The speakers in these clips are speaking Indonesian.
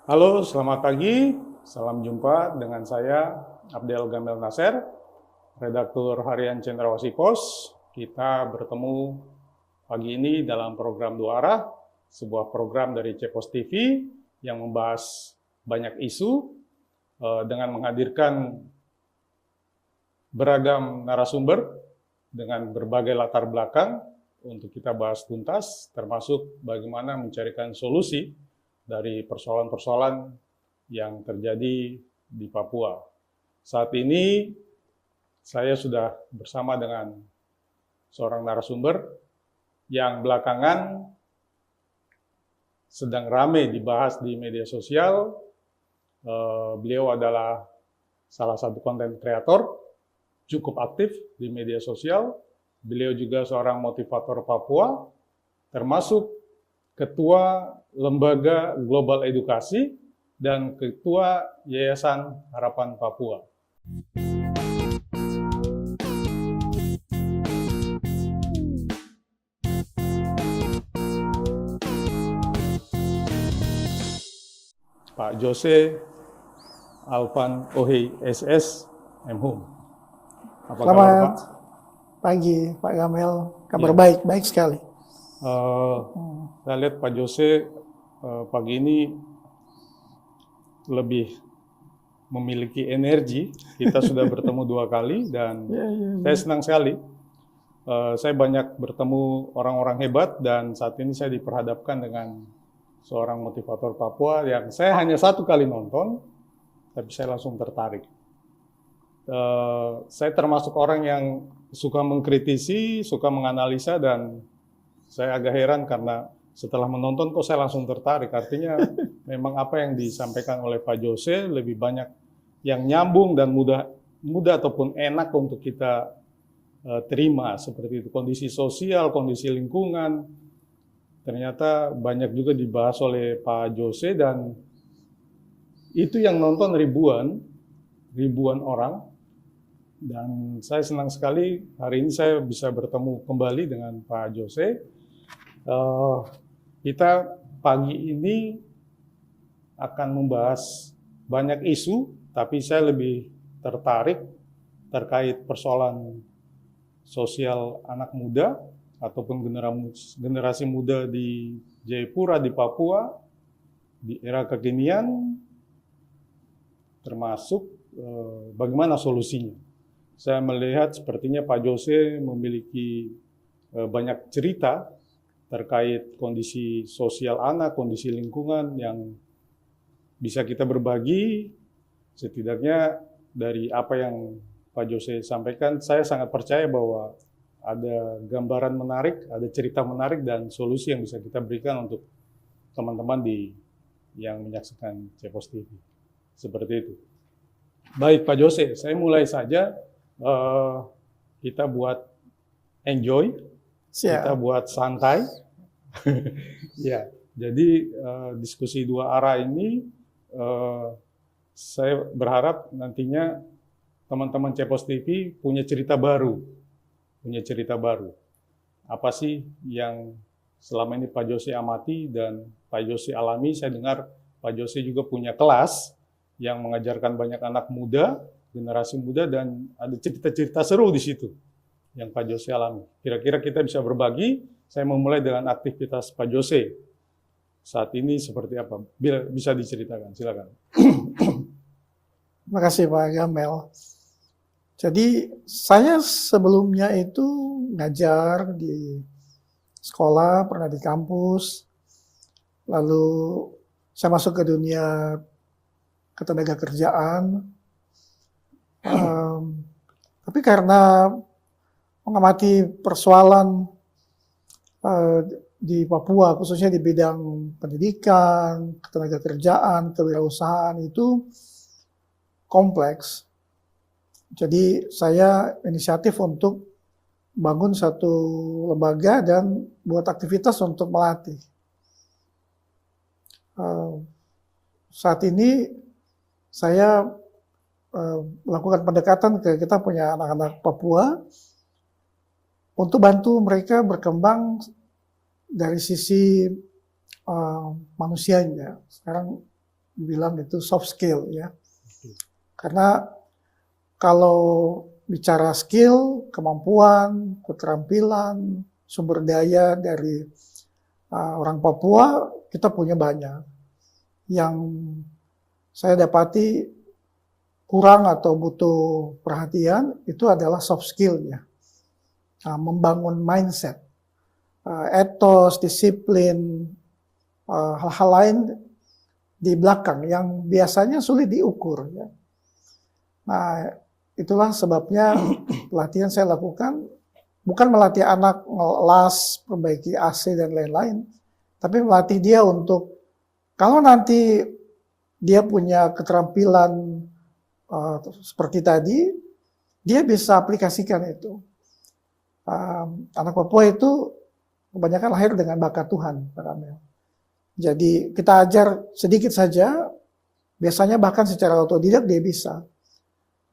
Halo, selamat pagi. Salam jumpa dengan saya, Abdel Gamel Nasser, redaktur harian Cendrawasih Pos. Kita bertemu pagi ini dalam program Dua Arah, sebuah program dari Cepos TV yang membahas banyak isu dengan menghadirkan beragam narasumber dengan berbagai latar belakang untuk kita bahas tuntas, termasuk bagaimana mencarikan solusi dari persoalan-persoalan yang terjadi di Papua. Saat ini saya sudah bersama dengan seorang narasumber yang belakangan sedang ramai dibahas di media sosial. Beliau adalah salah satu konten kreator, cukup aktif di media sosial. Beliau juga seorang motivator Papua, termasuk Ketua Lembaga Global Edukasi dan Ketua Yayasan Harapan Papua. Pak Jose Alvan Ohei SS MHum. Apa kabar, Pak? Selamat pagi, Pak Gamel. Kabar baik, baik sekali. Saya lihat Pak Jose pagi ini lebih memiliki energi. Kita sudah bertemu 2 kali dan saya senang sekali. Saya banyak bertemu orang-orang hebat dan saat ini saya diperhadapkan dengan seorang motivator Papua yang saya hanya 1 kali nonton, tapi saya langsung tertarik. Saya termasuk orang yang suka mengkritisi, suka menganalisa, dan saya agak heran karena setelah menonton kok saya langsung tertarik. Artinya memang apa yang disampaikan oleh Pak Jose lebih banyak yang nyambung dan mudah ataupun enak untuk kita terima, seperti itu. Kondisi sosial, kondisi lingkungan, ternyata banyak juga dibahas oleh Pak Jose dan itu yang nonton ribuan orang. Dan saya senang sekali hari ini saya bisa bertemu kembali dengan Pak Jose. Kita pagi ini akan membahas banyak isu, tapi saya lebih tertarik terkait persoalan sosial anak muda ataupun generasi muda di Jayapura, di Papua, di era kekinian, termasuk bagaimana solusinya. Saya melihat sepertinya Pak Jose memiliki banyak cerita terkait kondisi sosial anak, kondisi lingkungan yang bisa kita berbagi. Setidaknya dari apa yang Pak Jose sampaikan, saya sangat percaya bahwa ada gambaran menarik, ada cerita menarik dan solusi yang bisa kita berikan untuk teman-teman yang menyaksikan Cepos TV. Seperti itu. Baik Pak Jose, saya mulai saja. Kita buat enjoy, kita buat santai. Ya, jadi diskusi 2 arah ini saya berharap nantinya teman-teman Cepos TV punya cerita baru. Apa sih yang selama ini Pak Jose amati dan Pak Jose alami? Saya dengar Pak Jose juga punya kelas yang mengajarkan banyak anak muda, generasi muda, dan ada cerita-cerita seru di situ yang Pak Jose alami. Kira-kira kita bisa berbagi. Saya memulai dengan aktivitas Pak Jose saat ini seperti apa? Bisa diceritakan, silakan. Terima kasih Pak Gamel. Jadi saya sebelumnya itu ngajar di sekolah, pernah di kampus, lalu saya masuk ke dunia ketenaga kerjaan. Tapi karena mengamati persoalan di Papua, khususnya di bidang pendidikan, ketenaga kerjaan, kewirausahaan itu kompleks. Jadi saya inisiatif untuk bangun satu lembaga dan buat aktivitas untuk melatih. Saat ini saya melakukan pendekatan ke kita punya anak-anak Papua untuk bantu mereka berkembang dari sisi manusianya. Sekarang bilang itu soft skill ya. Karena kalau bicara skill, kemampuan, keterampilan, sumber daya dari orang Papua, kita punya banyak. Yang saya dapati kurang atau butuh perhatian itu adalah soft skill-nya. Membangun mindset, etos, disiplin, hal-hal lain di belakang yang biasanya sulit diukur. Ya. Nah, itulah sebabnya pelatihan saya lakukan bukan melatih anak ngelas, perbaiki AC dan lain-lain, tapi melatih dia untuk kalau nanti dia punya keterampilan seperti tadi, dia bisa aplikasikan itu. Anak Papua itu kebanyakan lahir dengan bakat Tuhan, Pak Kamil. Jadi kita ajar sedikit saja, biasanya bahkan secara otodidak dia bisa.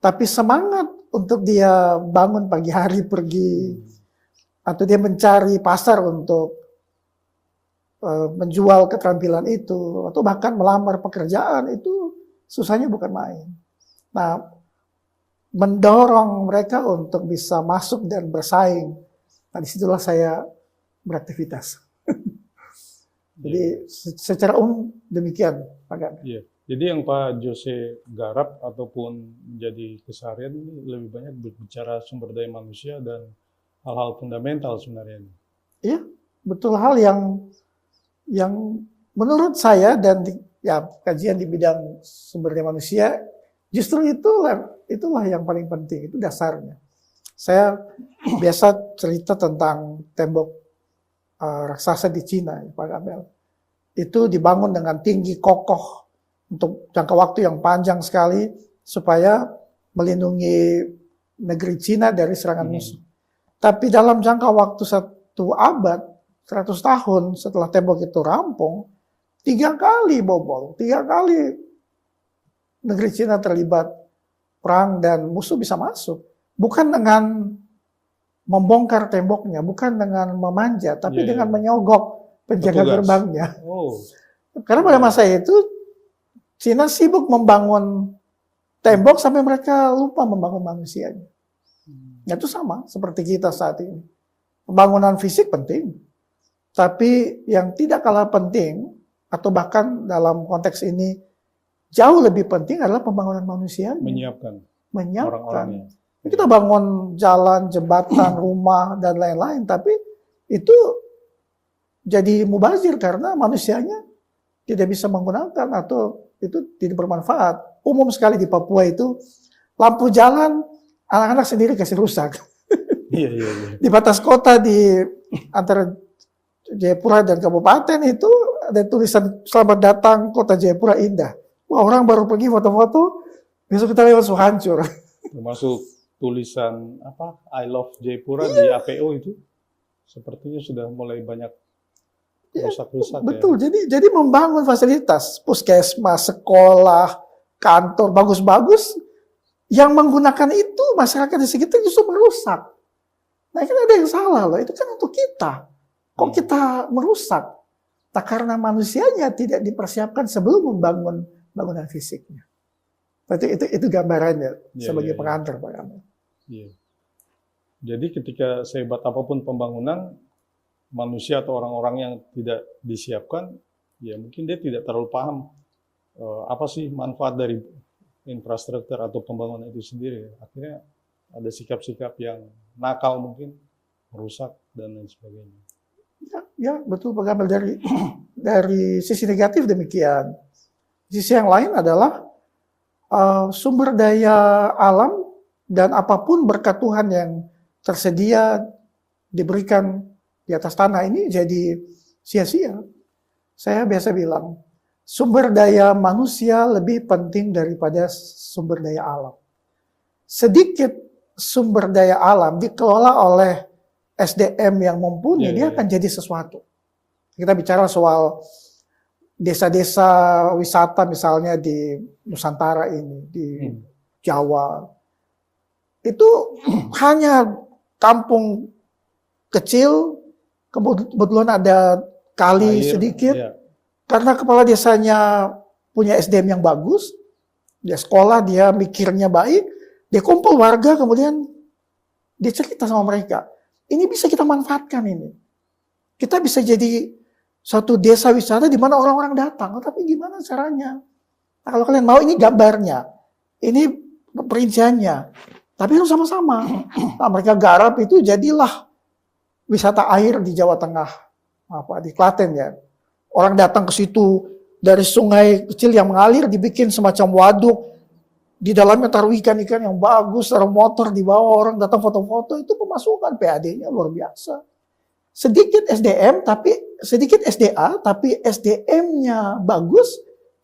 Tapi semangat untuk dia bangun pagi hari pergi, atau dia mencari pasar untuk menjual keterampilan itu, atau bahkan melamar pekerjaan itu susahnya bukan main. Nah, mendorong mereka untuk bisa masuk dan bersaing. Nah, disitulah saya beraktivitas. Jadi secara umum demikian, Pak Ganda. Iya. Jadi yang Pak Jose garap ataupun menjadi keseharian ini lebih banyak berbicara sumber daya manusia dan hal-hal fundamental sebenarnya. Iya, betul, hal yang menurut saya dan ya kajian di bidang sumber daya manusia justru itulah yang paling penting, itu dasarnya. Saya biasa cerita tentang tembok raksasa di Cina, Pak Kamil. Itu dibangun dengan tinggi, kokoh, untuk jangka waktu yang panjang sekali, supaya melindungi negeri Cina dari serangan musuh. Tapi dalam jangka waktu 1 abad, 100 tahun setelah tembok itu rampung, 3 kali bobol, 3 kali negeri Cina terlibat perang dan musuh bisa masuk. Bukan dengan membongkar temboknya, bukan dengan memanjat, tapi dengan menyogok penjaga gerbangnya. Karena pada masa itu Cina sibuk membangun tembok sampai mereka lupa membangun manusianya. Itu sama seperti kita saat ini. Pembangunan fisik penting, tapi yang tidak kalah penting atau bahkan dalam konteks ini jauh lebih penting adalah pembangunan manusianya. Menyiapkan. Orang-orangnya. Kita bangun jalan, jembatan, rumah, dan lain-lain. Tapi itu jadi mubazir karena manusianya tidak bisa menggunakan atau itu tidak bermanfaat. Umum sekali di Papua itu, lampu jalan, anak-anak sendiri kasih rusak. Iya. Di batas kota di antara Jayapura dan kabupaten itu ada tulisan selamat datang kota Jayapura indah. Wah, orang baru pergi foto-foto, besok kita lewat hancur. Termasuk tulisan apa I love Jayapura di APO itu sepertinya sudah mulai banyak rusak-rusak. Betul. Ya. Jadi membangun fasilitas puskesmas, sekolah, kantor bagus-bagus yang menggunakan itu masyarakat di sekitar justru merusak. Nah, kan ada yang salah loh. Itu kan untuk kita. Kok kita merusak? Tak karena manusianya tidak dipersiapkan sebelum membangun bangunan fisiknya. Itu gambarannya sebagai pengantar, Pak Kamil. Iya. Jadi ketika sehebat apapun pembangunan, manusia atau orang-orang yang tidak disiapkan, ya mungkin dia tidak terlalu paham apa sih manfaat dari infrastruktur atau pembangunan itu sendiri. Akhirnya ada sikap-sikap yang nakal mungkin, merusak dan lain sebagainya. Ya betul Pak Kamil, dari sisi negatif demikian. Sisi yang lain adalah sumber daya alam dan apapun berkat Tuhan yang tersedia diberikan di atas tanah ini jadi sia-sia. Saya biasa bilang, sumber daya manusia lebih penting daripada sumber daya alam. Sedikit sumber daya alam dikelola oleh SDM yang mumpuni, dia akan jadi sesuatu. Kita bicara soal desa-desa wisata misalnya di Nusantara ini, di Jawa. Itu hanya kampung kecil, kebetulan ada kali sedikit, karena kepala desanya punya SDM yang bagus, dia sekolah, dia mikirnya baik, dia kumpul warga, kemudian dia cerita sama mereka. Ini bisa kita manfaatkan ini. Kita bisa jadi suatu desa wisata di mana orang-orang datang. Tapi gimana caranya? Nah, kalau kalian mau, ini gambarnya, ini perinciannya. Tapi harus sama-sama. Nah, mereka garap itu jadilah wisata air di Jawa Tengah, di Klaten ya. Orang datang ke situ dari sungai kecil yang mengalir dibikin semacam waduk. Di dalamnya taruh ikan-ikan yang bagus, taruh motor di bawah, orang datang foto-foto, itu pemasukan PAD-nya luar biasa. Sedikit SDM tapi sedikit SDA tapi SDM-nya bagus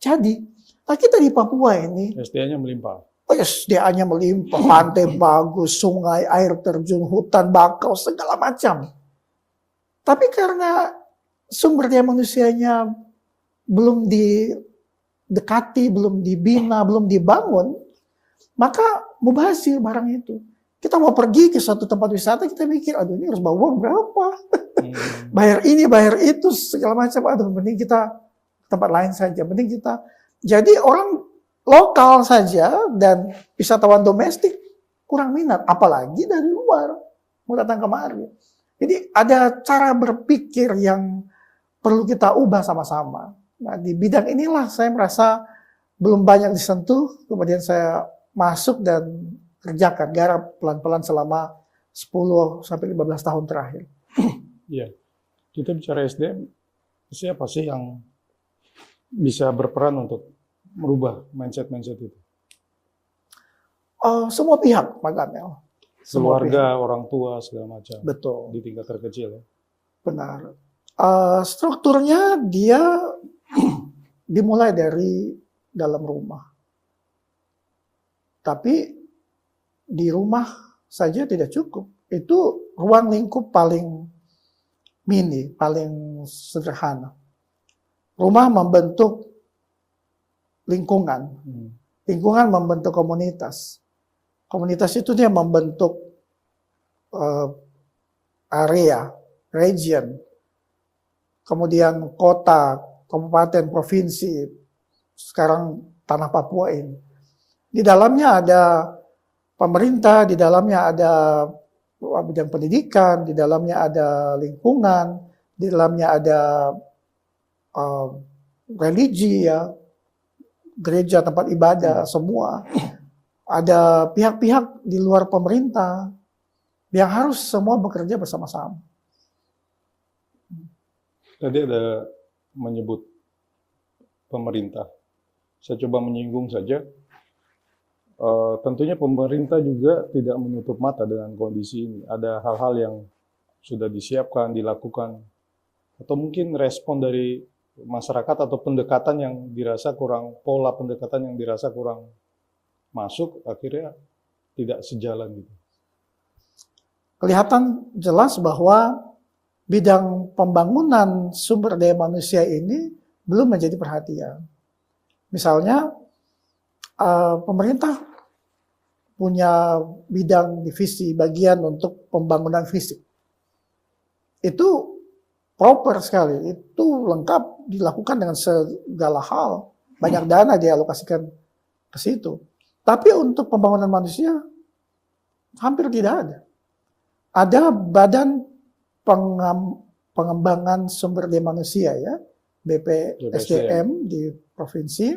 jadi. Nah, kita di Papua ini SDA-nya melimpah. oh ya, SDA-nya melimpah, pantai bagus, sungai, air terjun, hutan bakau, segala macam. Tapi karena sumber daya manusianya belum didekati, belum dibina, belum dibangun, maka mubazir barang itu. Kita mau pergi ke suatu tempat wisata, kita mikir, aduh ini harus bawa uang berapa? Bayar ini, bayar itu, segala macam. Aduh, mending kita tempat lain saja. Mending kita. Jadi orang lokal saja dan wisatawan domestik kurang minat. Apalagi dari luar mau datang kemari. Jadi ada cara berpikir yang perlu kita ubah sama-sama. Nah, di bidang inilah saya merasa belum banyak disentuh. Kemudian saya masuk dan kerjakan, garap pelan-pelan selama 10-15 tahun terakhir. Iya, kita bicara SDM, siapa sih yang bisa berperan untuk merubah mindset-mindset itu? Semua pihak, Pak Gamel. Keluarga, orang tua, segala macam. Betul. Di tingkat terkecil ya. Benar. Strukturnya dia dimulai dari dalam rumah. Tapi di rumah saja tidak cukup. Itu ruang lingkup paling mini, paling sederhana. Rumah membentuk lingkungan. Lingkungan membentuk komunitas. Komunitas itu dia membentuk area, region, kemudian kota, kabupaten, provinsi, sekarang tanah Papua ini. Di dalamnya ada pemerintah, di dalamnya ada bidang pendidikan, di dalamnya ada lingkungan, di dalamnya ada religi ya, gereja, tempat ibadah, semua. Ada pihak-pihak di luar pemerintah yang harus semua bekerja bersama-sama. Tadi ada menyebut pemerintah. Saya coba menyinggung saja. Tentunya pemerintah juga tidak menutup mata dengan kondisi ini. Ada hal-hal yang sudah disiapkan, dilakukan, atau mungkin respon dari masyarakat atau pendekatan yang dirasa kurang, pola pendekatan yang dirasa kurang masuk, akhirnya tidak sejalan gitu. Kelihatan jelas bahwa bidang pembangunan sumber daya manusia ini belum menjadi perhatian. Misalnya, pemerintah punya bidang divisi bagian untuk pembangunan fisik. Itu proper sekali, itu lengkap dilakukan dengan segala hal. Banyak dana dialokasikan ke situ. Tapi untuk pembangunan manusia, hampir tidak ada. Ada Badan Pengembangan Sumber Daya Manusia ya, BPSDM di provinsi,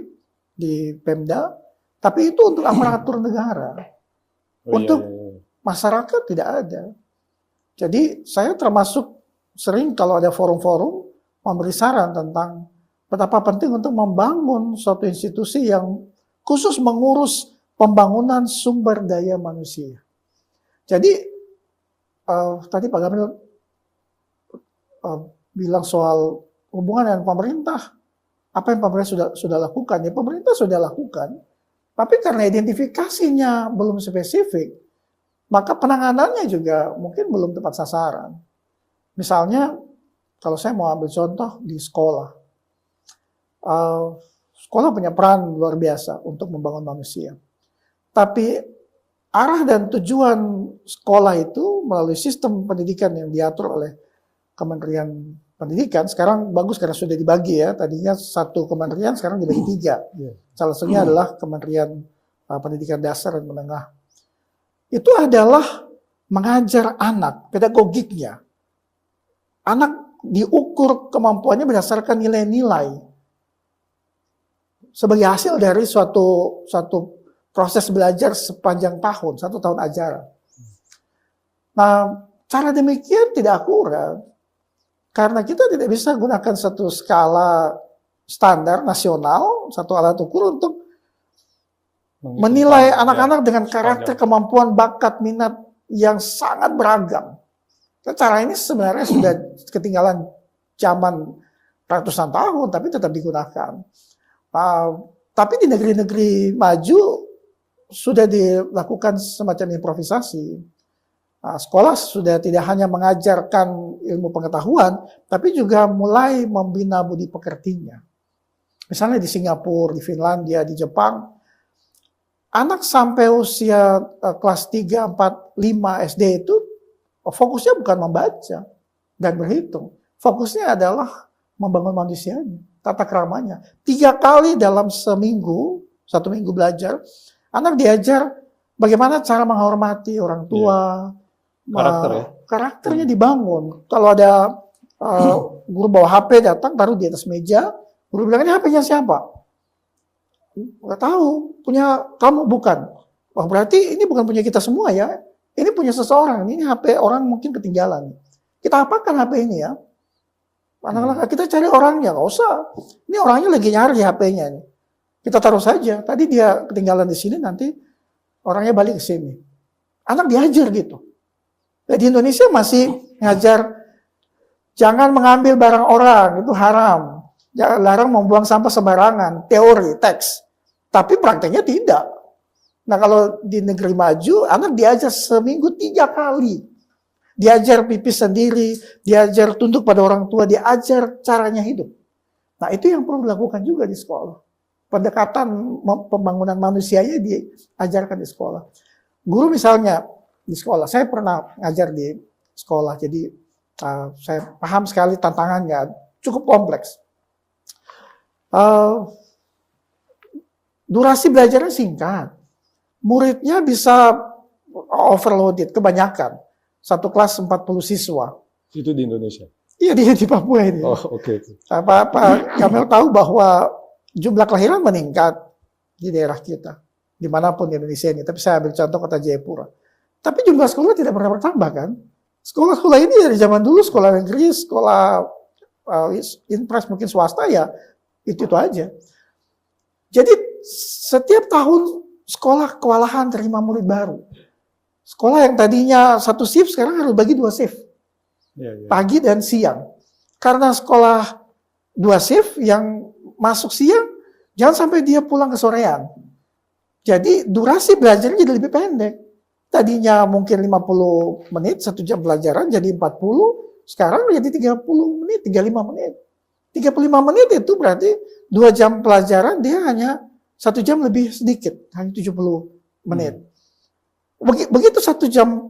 di Pemda, tapi itu untuk aparatur negara. Untuk masyarakat tidak ada. Jadi saya termasuk sering kalau ada forum-forum memberi saran tentang betapa penting untuk membangun suatu institusi yang khusus mengurus pembangunan sumber daya manusia. Jadi tadi Pak Gamil bilang soal hubungan dengan pemerintah, apa yang pemerintah sudah lakukan? Ya pemerintah sudah lakukan, tapi karena identifikasinya belum spesifik, maka penanganannya juga mungkin belum tepat sasaran. Misalnya, kalau saya mau ambil contoh di sekolah, sekolah punya peran luar biasa untuk membangun manusia. Tapi arah dan tujuan sekolah itu melalui sistem pendidikan yang diatur oleh Kementerian pendidikan. Sekarang bagus karena sudah dibagi ya. Tadinya satu kementerian, sekarang dibagi 3. Salah satunya adalah Kementerian Pendidikan Dasar dan Menengah. Itu adalah mengajar anak, pedagogiknya. Anak diukur kemampuannya berdasarkan nilai-nilai sebagai hasil dari suatu proses belajar sepanjang tahun, 1 tahun ajaran. Nah, cara demikian tidak akurat karena kita tidak bisa gunakan satu skala standar nasional, satu alat ukur untuk menilai anak-anak dengan karakter, kemampuan, bakat, minat yang sangat beragam. Cara ini sebenarnya sudah ketinggalan zaman ratusan tahun, tapi tetap digunakan. Tapi di negeri-negeri maju sudah dilakukan semacam improvisasi. Sekolah sudah tidak hanya mengajarkan ilmu pengetahuan, tapi juga mulai membina budi pekertinya. Misalnya di Singapura, di Finlandia, di Jepang, anak sampai usia kelas 3, 4, 5 SD itu fokusnya bukan membaca dan berhitung. Fokusnya adalah membangun manusianya, tata keramanya. 3 kali dalam seminggu, 1 minggu belajar, anak diajar bagaimana cara menghormati orang tua. Karakter ya? Karakternya dibangun. Kalau ada guru bawa HP datang, taruh di atas meja, guru bilang, ini HP-nya siapa? Nggak tahu, punya kamu bukan. Wah, berarti ini bukan punya kita semua ya. Ini punya seseorang, ini HP orang mungkin ketinggalan. Kita apakan HP ini ya? Anak-anak kita cari orangnya, nggak usah. Ini orangnya lagi nyari HP-nya. Kita taruh saja. Tadi dia ketinggalan di sini, nanti orangnya balik ke sini. Anak diajar gitu. Di Indonesia masih ngajar, jangan mengambil barang orang, itu haram. Jangan larang membuang sampah sembarangan, teori, teks. Tapi prakteknya tidak. Nah, kalau di negeri maju, anak diajar seminggu 3 kali. Diajar pipis sendiri, diajar tunduk pada orang tua, diajar caranya hidup. Nah, itu yang perlu dilakukan juga di sekolah. Pendekatan pembangunan manusianya diajarkan di sekolah. Guru misalnya di sekolah, saya pernah ngajar di sekolah, jadi saya paham sekali tantangannya, cukup kompleks. Durasi belajarnya singkat. Muridnya bisa overloaded, kebanyakan. Satu kelas 40 siswa. Itu di Indonesia? Iya, di Papua ini. Oh, oke. Pak Kamil tahu bahwa jumlah kelahiran meningkat di daerah kita. Dimanapun di Indonesia ini. Tapi saya ambil contoh kota Jayapura. Tapi jumlah sekolah tidak pernah bertambah kan. Sekolah-sekolah ini dari zaman dulu, sekolah negeri, sekolah impres mungkin swasta ya, itu aja. Jadi setiap tahun sekolah kewalahan terima murid baru. Sekolah yang tadinya 1 shift sekarang harus bagi 2 shift. Pagi dan siang. Karena sekolah 2 shift yang masuk siang, jangan sampai dia pulang ke sorean. Jadi durasi belajarnya jadi lebih pendek. Tadinya mungkin 50 menit, 1 jam pelajaran jadi 40, sekarang jadi 30 menit, 35 menit. 35 menit itu berarti 2 jam pelajaran dia hanya 1 jam lebih sedikit, hanya 70 menit. Begitu 1 jam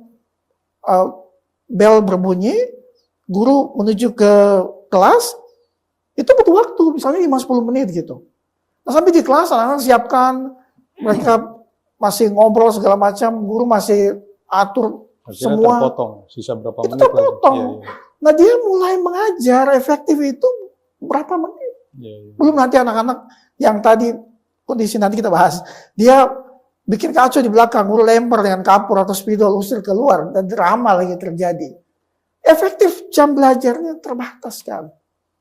bel berbunyi, guru menuju ke kelas, itu butuh waktu, misalnya 5-10 menit gitu. Nah, sampai di kelas, anak-anak siapkan, mereka masih ngobrol segala macam, guru masih atur akhirnya semua. Terpotong, sisa berapa itu menit terpotong. lagi. Nah, dia mulai mengajar efektif itu berapa menit. Belum nanti anak-anak yang tadi, kondisi nanti kita bahas, dia bikin kacau di belakang, guru lempar dengan kapur atau spidol, usir keluar, dan drama lagi terjadi. Efektif jam belajarnya terbatas kan.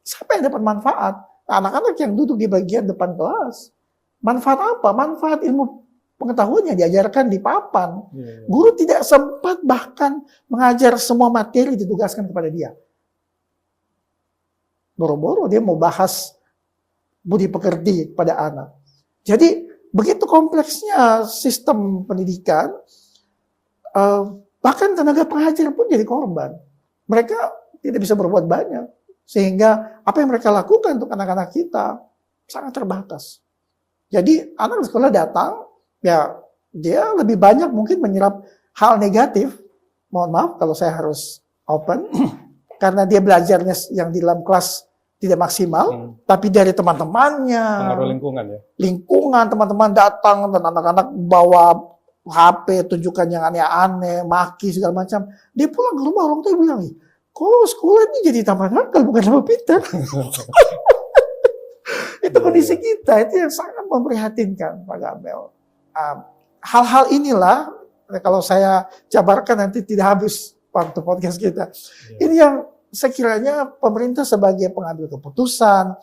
Siapa yang dapat manfaat? Anak-anak yang duduk di bagian depan kelas. Manfaat apa? Manfaat ilmu pengetahuan yang diajarkan di papan. Guru tidak sempat bahkan mengajar semua materi ditugaskan kepada dia. Boro-boro dia mau bahas budi pekerti pada anak. Jadi begitu kompleksnya sistem pendidikan, bahkan tenaga pengajar pun jadi korban. Mereka tidak bisa berbuat banyak. Sehingga apa yang mereka lakukan untuk anak-anak kita sangat terbatas. Jadi anak sekolah datang, ya dia lebih banyak mungkin menyerap hal negatif. Mohon maaf kalau saya harus open. karena dia belajarnya yang di dalam kelas tidak maksimal, tapi dari teman-temannya, Pengaruh lingkungan ya. lingkungan teman-teman datang dan anak-anak bawa HP, tunjukkan yang aneh-aneh, maki segala macam. Dia pulang ke rumah, orang tua bilang, kok sekolah ini jadi tambah nakal, bukan tambah pintar. Itu kondisi kita, itu yang sangat memprihatinkan, Pak Gamel. Hal-hal inilah, kalau saya jabarkan nanti tidak habis waktu podcast kita. Ini yang sekiranya pemerintah sebagai pengambil keputusan,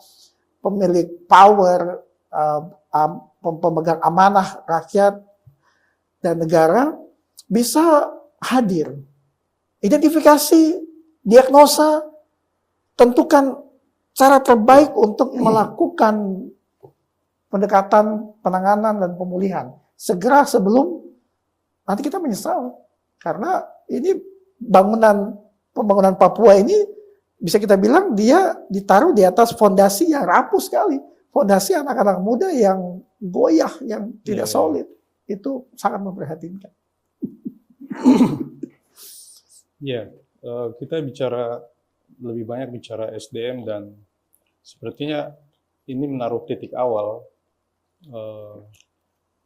pemilik power, pemegang amanah rakyat dan negara bisa hadir. Identifikasi, diagnosa, tentukan cara terbaik untuk melakukan pendekatan, penanganan, dan pemulihan. Segera sebelum nanti kita menyesal. Karena ini pembangunan Papua ini bisa kita bilang dia ditaruh di atas fondasi yang rapuh sekali. Fondasi anak-anak muda yang goyah, yang tidak solid. Itu sangat memprihatinkan. Iya, kita lebih banyak bicara SDM dan sepertinya ini menaruh titik awal.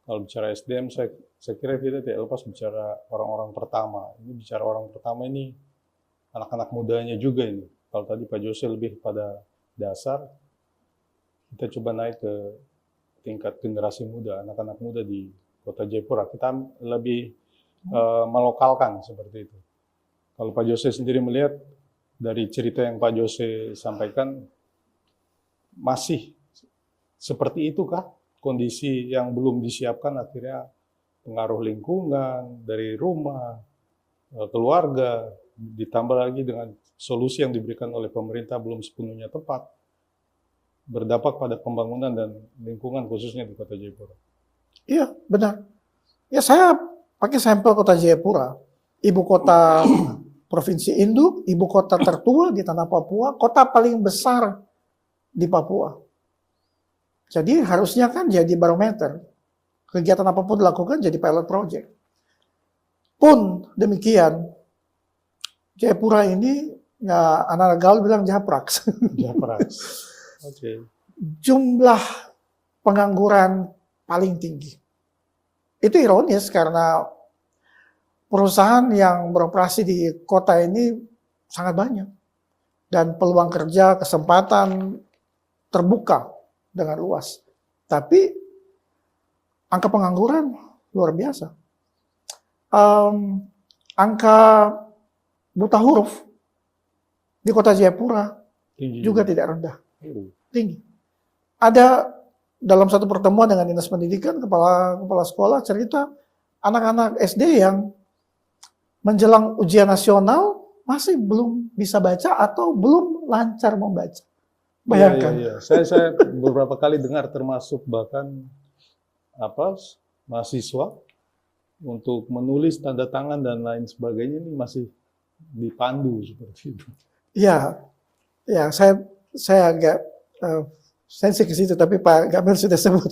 Kalau bicara SDM, saya kira kita tidak lepas bicara orang-orang pertama. Ini bicara orang pertama ini anak-anak mudanya juga ini. Kalau tadi Pak Jose lebih pada dasar, kita coba naik ke tingkat generasi muda, anak-anak muda di Kota Jayapura. Kita lebih melokalkan seperti itu. Kalau Pak Jose sendiri melihat dari cerita yang Pak Jose sampaikan, masih seperti itukah kondisi yang belum disiapkan akhirnya pengaruh lingkungan dari rumah, keluarga, ditambah lagi dengan solusi yang diberikan oleh pemerintah belum sepenuhnya tepat, berdampak pada pembangunan dan lingkungan khususnya di Kota Jayapura. Iya, benar. Ya, saya pakai sampel Kota Jayapura, ibu kota Provinsi Induk, ibu kota tertua di tanah Papua, kota paling besar di Papua. Jadi harusnya kan jadi barometer. Kegiatan apapun dilakukan jadi pilot project. Pun demikian, Jayapura ini, ya, anak-anak gaul bilang Japraks. Japraks. Oke. Jumlah pengangguran paling tinggi. Itu ironis karena perusahaan yang beroperasi di kota ini sangat banyak. Dan peluang kerja, kesempatan terbuka dengan luas. Tapi angka pengangguran luar biasa. Angka buta huruf di Kota Jayapura juga tidak rendah. Tinggi. Ada dalam satu pertemuan dengan Dinas Pendidikan, kepala sekolah cerita anak-anak SD yang menjelang ujian nasional masih belum bisa baca atau belum lancar membaca. Bayangkan. Iya. Saya beberapa kali dengar, termasuk bahkan mahasiswa untuk menulis tanda tangan dan lain sebagainya ini masih dipandu seperti itu. Ya, saya agak sensi ke situ, tapi Pak Gamel sudah sebut.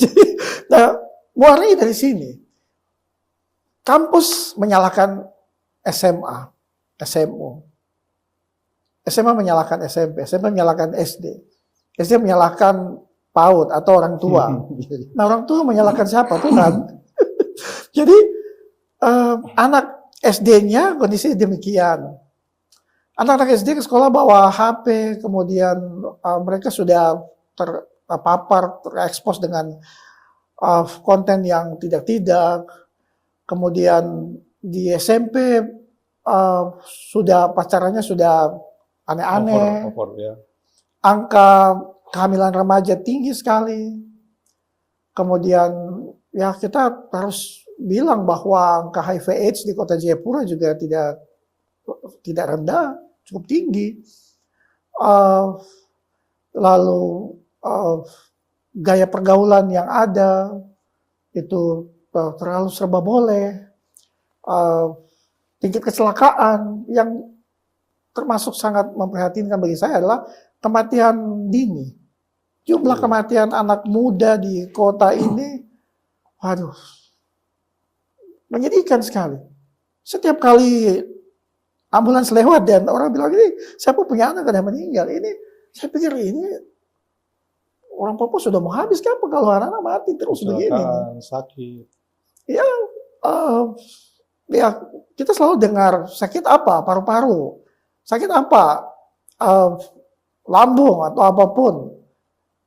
Nah, mulai dari sini, kampus menyalahkan SMA, SMU, SMA menyalahkan SMP, SMP menyalahkan SD, SD menyalahkan PAUD atau orang tua. Nah, orang tua menyalahkan siapa? Tuhan. Jadi anak SD-nya kondisi demikian. Anak-anak SD ke sekolah bawa HP, kemudian mereka sudah terpapar, terekspos dengan konten yang tidak-tidak. Kemudian di SMP sudah pacarannya sudah aneh-aneh. Ya. Angka kehamilan remaja tinggi sekali. Kemudian ya kita harus bilang bahwa angka HIV/AIDS di Kota Jayapura juga tidak rendah, cukup tinggi. Lalu gaya pergaulan yang ada itu terlalu serba boleh. Tingkat kecelakaan yang termasuk sangat memprihatinkan bagi saya adalah kematian dini. Jumlah kematian anak muda di kota ini, menyedihkan sekali. Setiap kali ambulans lewat dan orang bilang, ini siapa punya anak ada meninggal. Ini saya pikir ini orang Papua sudah mau habis kan kalau anak-anak mati terus begini. Sakit. Ya, ya kita selalu dengar sakit apa, paru-paru, sakit apa, lambung atau apapun.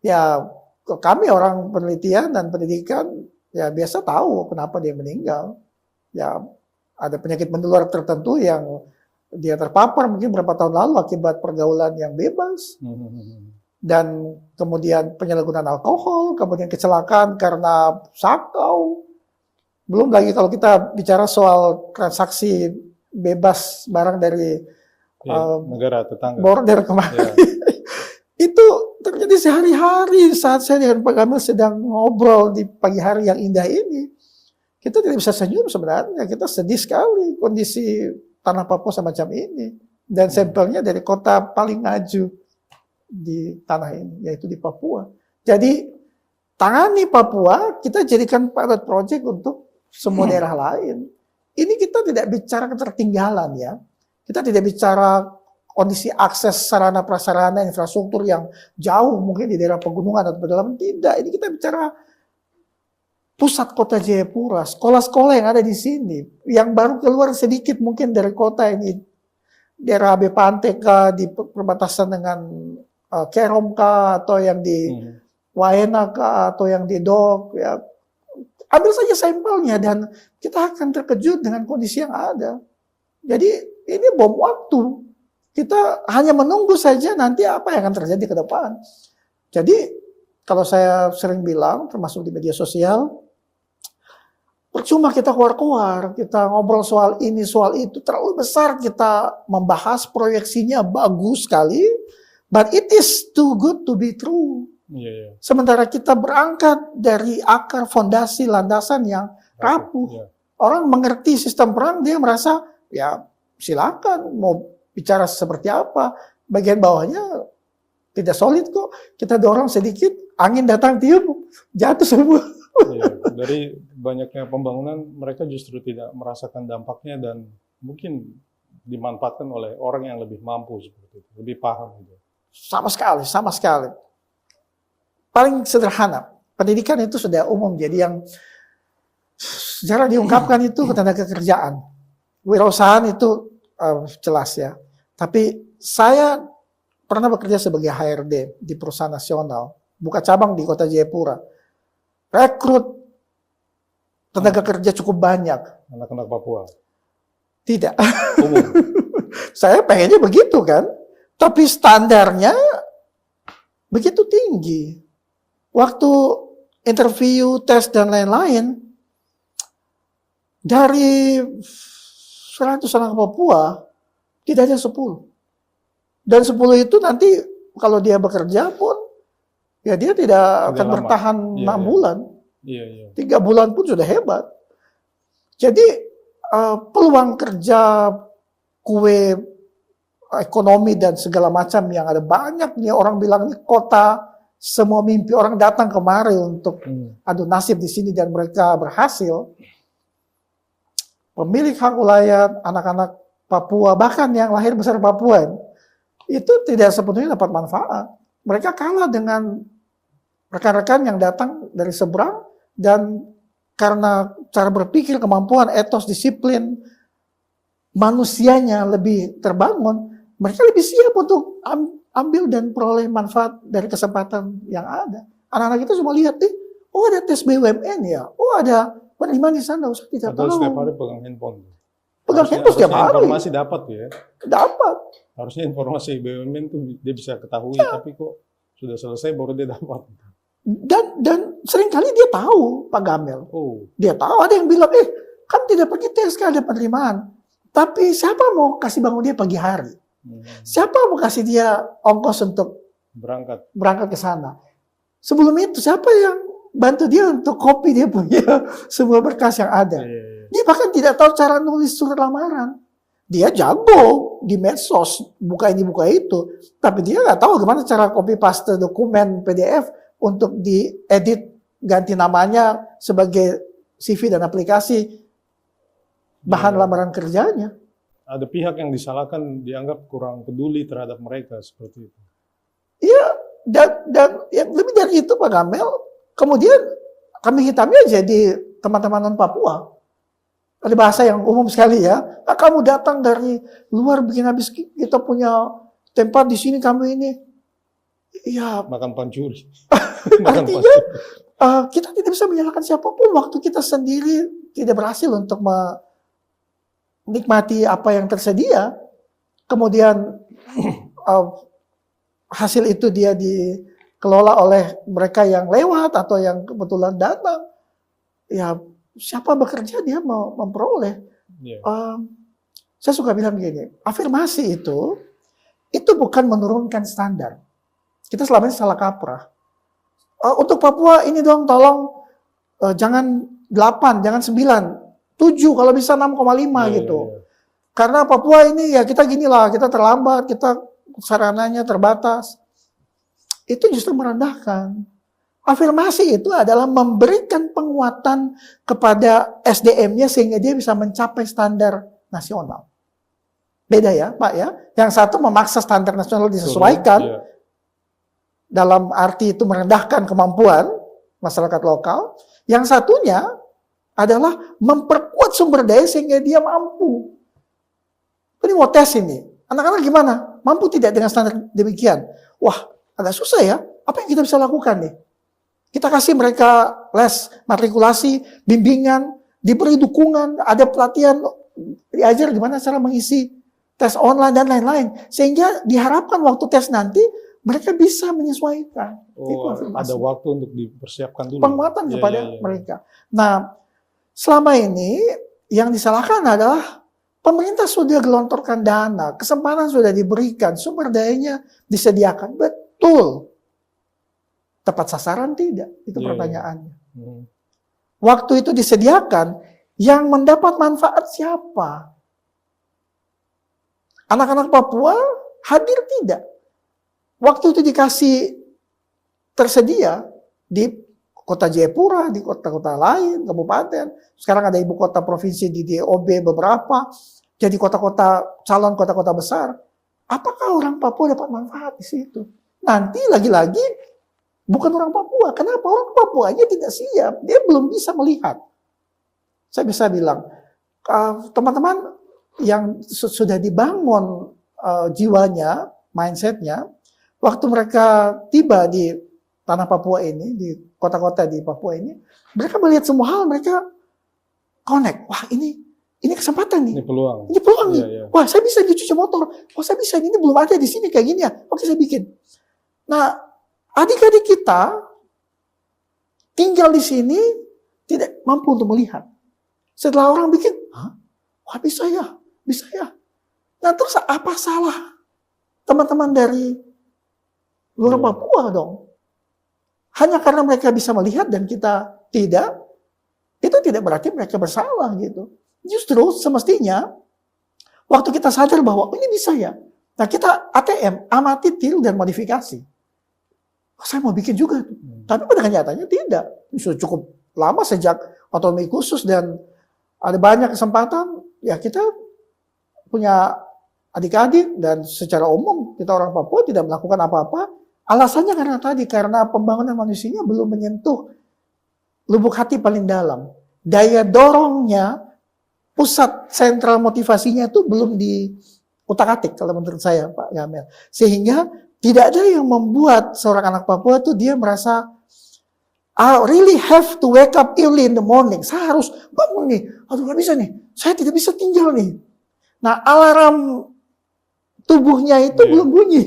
Ya kami orang penelitian dan pendidikan ya biasa tahu kenapa dia meninggal. Ya ada penyakit menular tertentu yang dia terpapar mungkin berapa tahun lalu akibat pergaulan yang bebas. Dan kemudian penyalahgunaan alkohol, kemudian kecelakaan karena sakau. Belum lagi kalau kita bicara soal transaksi bebas barang dari negara tetangga. Border kemarin. Itu terjadi sehari-hari saat saya dengan Pak Gamil sedang ngobrol di pagi hari yang indah ini. Kita tidak bisa senyum sebenarnya, kita sedih sekali kondisi tanah Papua semacam ini. Dan sampelnya dari kota paling maju di tanah ini, yaitu di Papua. Jadi, tangani Papua, kita jadikan pilot project untuk semua daerah lain. Ini kita tidak bicara ketertinggalan ya. Kita tidak bicara kondisi akses sarana prasarana infrastruktur yang jauh mungkin di daerah pegunungan atau pedalaman. Tidak, ini kita bicara pusat kota Jayapura, sekolah-sekolah yang ada di sini, yang baru keluar sedikit mungkin dari kota ini, daerah AB Panteka di perbatasan dengan Kerom kah, atau yang di Waena kah, atau yang di Dok, ya ambil saja sampelnya dan kita akan terkejut dengan kondisi yang ada. Jadi ini bom waktu. Kita hanya menunggu saja nanti apa yang akan terjadi ke depan. Jadi kalau saya sering bilang, termasuk di media sosial, percuma kita keluar-keluar, kita ngobrol soal ini, soal itu, terlalu besar kita membahas proyeksinya bagus sekali, but it is too good to be true. Sementara kita berangkat dari akar fondasi landasan yang rapuh. Orang mengerti sistem perang, dia merasa ya silakan mau bicara seperti apa. Bagian bawahnya tidak solid kok. Kita dorong sedikit, angin datang tiup, jatuh semua. Dari banyaknya pembangunan, mereka justru tidak merasakan dampaknya dan mungkin dimanfaatkan oleh orang yang lebih mampu seperti itu, lebih paham. Sama sekali, sama sekali. Paling sederhana, pendidikan itu sudah umum, jadi yang secara diungkapkan itu ketenaga kerjaan. Wirausahaan itu jelas ya. Tapi saya pernah bekerja sebagai HRD di perusahaan nasional, buka cabang di kota Jayapura. Rekrut tenaga kerja cukup banyak. Anak-anak Papua? Tidak. Umum? Saya pengennya begitu kan. Tapi standarnya begitu tinggi. Waktu interview, tes, dan lain-lain, dari 100 anak Papua, tidak ada 10. Dan 10 itu nanti kalau dia bekerja pun, ya dia tidak akan bertahan 6 bulan. 3 bulan pun sudah hebat. Jadi peluang kerja, kue, ekonomi dan segala macam yang ada banyak nih orang bilang ini kota semua mimpi, orang datang kemari untuk adu nasib di sini dan mereka berhasil. Pemilik hak wilayah, anak-anak Papua, bahkan yang lahir besar Papua, itu tidak sepenuhnya dapat manfaat. Mereka kalah dengan rekan-rekan yang datang dari seberang dan karena cara berpikir, kemampuan, etos, disiplin manusianya lebih terbangun, mereka lebih siap untuk ambil dan peroleh manfaat dari kesempatan yang ada. Anak-anak itu cuma lihat, oh ada tes BUMN ya, oh ada penerimaan di sana, usah tidak tahu. Setiap hari pegang handphone. Pegang handphone setiap hari. Informasi dapat ya. Dapat. Harusnya informasi BUMN tuh dia bisa ketahui, tapi kok sudah selesai baru dia dapat. Dan seringkali dia tahu, Pak Gamel. Dia tahu, ada yang bilang, kan tidak pergi tes, kan ada penerimaan. Tapi siapa mau kasih bangun dia pagi hari? Siapa mau kasih dia ongkos untuk berangkat ke sana? Sebelum itu, siapa yang bantu dia untuk copy dia punya semua berkas yang ada? Dia bahkan tidak tahu cara nulis surat lamaran. Dia jago di medsos, buka ini, buka itu. Tapi dia nggak tahu gimana cara copy paste dokumen PDF untuk diedit, ganti namanya sebagai CV dan aplikasi bahan lamaran kerjanya. ada pihak yang disalahkan, dianggap kurang peduli terhadap mereka seperti itu. Iya, dan yang lebih dari itu Pak Gamel, kemudian kami hitamnya jadi teman-teman non Papua. Ada bahasa yang umum sekali ya. Nah, kamu datang dari luar bikin habis kita punya tempat di sini kamu ini. Ya, Makan pancuri. artinya kita tidak bisa menyalahkan siapapun waktu kita sendiri tidak berhasil untuk menikmati apa yang tersedia. Kemudian hasil itu dia dikelola oleh mereka yang lewat atau yang kebetulan datang. Ya, siapa bekerja dia mau memperoleh. Yeah. Saya suka bilang begini, afirmasi itu bukan menurunkan standar. Kita selama ini salah kaprah. Untuk Papua ini dong tolong jangan 8, jangan 9, 7 kalau bisa 6,5 gitu. Yeah. Karena Papua ini ya kita ginilah, kita terlambat, kita sarananya terbatas. Itu justru merendahkan. Afirmasi itu adalah memberikan penguatan kepada SDM-nya sehingga dia bisa mencapai standar nasional. Beda ya Pak ya. Yang satu memaksa standar nasional disesuaikan. Yeah. Dalam arti itu merendahkan kemampuan masyarakat lokal. Yang satunya adalah memperkuat sumber daya sehingga dia mampu. Ini mau tes ini. Anak-anak gimana? Mampu tidak dengan standar demikian? Wah, agak susah ya. Apa yang kita bisa lakukan nih? Kita kasih mereka les, matrikulasi, bimbingan, diberi dukungan, ada pelatihan, diajar gimana cara mengisi tes online dan lain-lain. Sehingga diharapkan waktu tes nanti, mereka bisa menyesuaikan. Oh, ada waktu untuk dipersiapkan dulu. Penguatan kepada mereka. Nah, selama ini yang disalahkan adalah pemerintah sudah gelontorkan dana, kesempatan sudah diberikan, sumber dayanya disediakan. Betul. Tepat sasaran tidak? Itu pertanyaannya. Waktu itu disediakan, yang mendapat manfaat siapa? Anak-anak Papua hadir tidak? Waktu itu dikasih tersedia di kota Jayapura, di kota-kota lain, kabupaten. Sekarang ada ibu kota provinsi di DOB beberapa. Jadi kota-kota, calon kota-kota besar. Apakah orang Papua dapat manfaat di situ? Nanti lagi-lagi bukan orang Papua. Kenapa? Orang Papuanya tidak siap. Dia belum bisa melihat. Saya bisa bilang, teman-teman yang sudah dibangun jiwanya, mindsetnya, waktu mereka tiba di tanah Papua ini, di kota-kota di Papua ini, mereka melihat semua hal, mereka connect. Wah, ini kesempatan nih. Ini peluang. Ini peluang nih. Yeah. Wah, saya bisa dicuci motor. Wah, saya bisa. Ini belum ada di sini kayak gini ya. Oke, saya bikin. Nah, adik-adik kita tinggal di sini tidak mampu untuk melihat. Setelah orang bikin, wah bisa ya, bisa ya. Nah terus apa salah teman-teman dari luar Papua dong? Hanya karena mereka bisa melihat dan kita tidak, itu tidak berarti mereka bersalah gitu. Justru semestinya waktu kita sadar bahwa ini bisa ya. Nah kita ATM, amati, tiru, dan modifikasi. Saya mau bikin juga. Tapi pada kenyataannya tidak. Sudah cukup lama sejak otonomi khusus dan ada banyak kesempatan. Ya kita punya adik-adik dan secara umum kita orang Papua tidak melakukan apa-apa. Alasannya karena pembangunan manusianya belum menyentuh lubuk hati paling dalam. Daya dorongnya, pusat sentral motivasinya itu belum diutak-atik kalau menurut saya Pak Gamel. Sehingga tidak ada yang membuat seorang anak Papua itu dia merasa I really have to wake up early in the morning. Saya harus bangun nih. Aduh gak bisa nih. Saya tidak bisa tinggal nih. Nah alarm tubuhnya itu belum bunyi.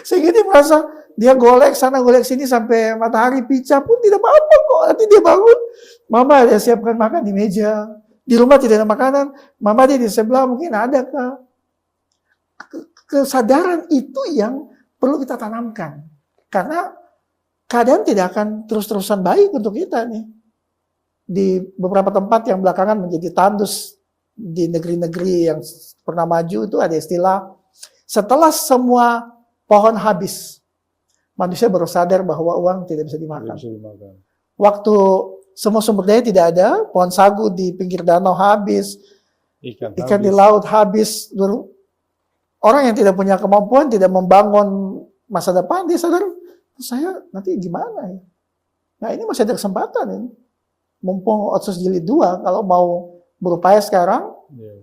Sehingga dia merasa dia golek sana golek sini sampai matahari picah pun tidak apa-apa kok. Nanti dia bangun. Mama ada siapkan makan di meja. Di rumah tidak ada makanan. Mama dia di sebelah mungkin ada kah. Kesadaran itu yang perlu kita tanamkan. Karena keadaan tidak akan terus-terusan baik untuk kita nih. Di beberapa tempat yang belakangan menjadi tandus di negeri-negeri yang pernah maju itu ada istilah setelah semua pohon habis, manusia baru sadar bahwa uang tidak bisa dimakan. Waktu semua sumber daya tidak ada, pohon sagu di pinggir danau habis, Ikan di habis. laut habis. Orang yang tidak punya kemampuan, tidak membangun masa depan, dia sadar, saya nanti gimana ya? Nah ini masih ada kesempatan ini. Mumpung Otsus Jilid 2, kalau mau berupaya sekarang, Ya.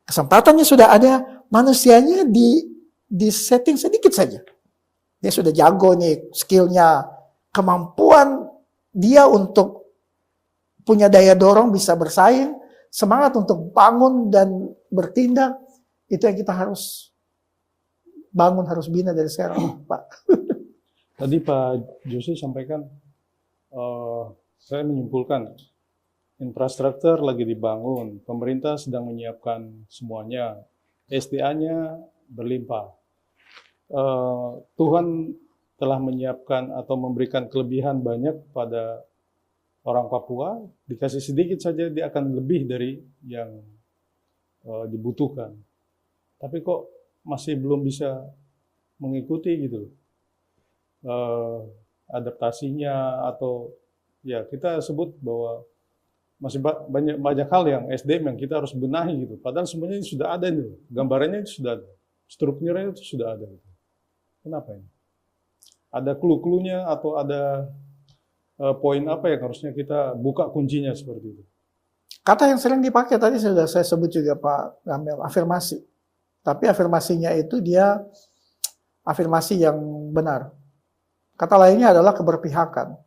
kesempatannya sudah ada, manusianya di setting sedikit saja. Dia sudah jago nih, skillnya, kemampuan dia untuk punya daya dorong, bisa bersaing, semangat untuk bangun dan bertindak, itu yang kita harus bangun, harus bina dari sekarang, Pak. Tadi Pak Jose sampaikan, saya menyimpulkan, infrastruktur lagi dibangun, pemerintah sedang menyiapkan semuanya, SDA-nya berlimpah. Tuhan telah menyiapkan atau memberikan kelebihan banyak pada orang Papua, dikasih sedikit saja dia akan lebih dari yang dibutuhkan. Tapi kok masih belum bisa mengikuti gitu loh. Adaptasinya atau ya kita sebut bahwa masih banyak hal yang SDM yang kita harus benahi gitu. Padahal semuanya ini sudah ada nih, gambarannya itu sudah ada, strukturnya itu sudah ada. Kenapa ini? Ada clue-cluenya atau ada poin apa yang harusnya kita buka kuncinya seperti itu? Kata yang sering dipakai tadi sudah saya sebut juga Pak Gamel, afirmasi. Tapi afirmasinya itu dia afirmasi yang benar. Kata lainnya adalah keberpihakan.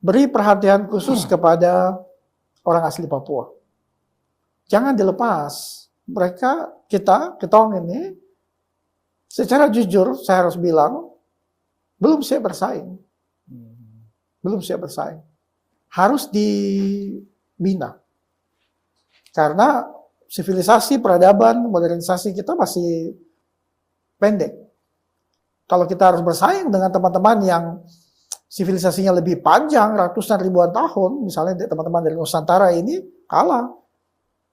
Beri perhatian khusus kepada orang asli Papua. Jangan dilepas. Mereka, kita ini, secara jujur saya harus bilang, belum siap bersaing. Belum siap bersaing. Harus dibina. Karena sivilisasi, peradaban, modernisasi kita masih pendek. Kalau kita harus bersaing dengan teman-teman yang sivilisasinya lebih panjang, ratusan ribuan tahun, misalnya teman-teman dari Nusantara ini kalah.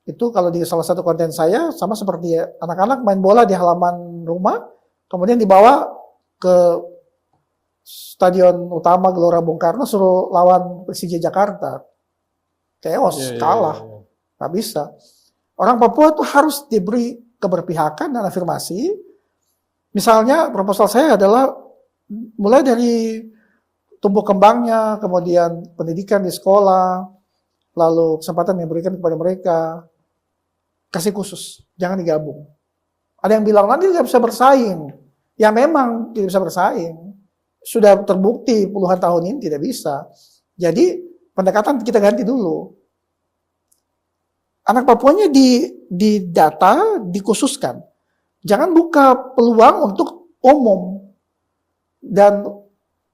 Itu kalau di salah satu konten saya, sama seperti anak-anak main bola di halaman rumah, kemudian dibawa ke stadion utama Gelora Bung Karno, suruh lawan Persija Jakarta. Chaos, kalah. Nggak bisa. Orang Papua itu harus diberi keberpihakan dan afirmasi. Misalnya proposal saya adalah mulai dari tumbuh kembangnya, kemudian pendidikan di sekolah, lalu kesempatan yang diberikan kepada mereka, kasih khusus, jangan digabung. Ada yang bilang nanti tidak bisa bersaing. Ya memang tidak bisa bersaing. Sudah terbukti puluhan tahun ini tidak bisa. Jadi pendekatan kita ganti dulu. Anak Papuanya di data dikhususkan. Jangan buka peluang untuk umum. Dan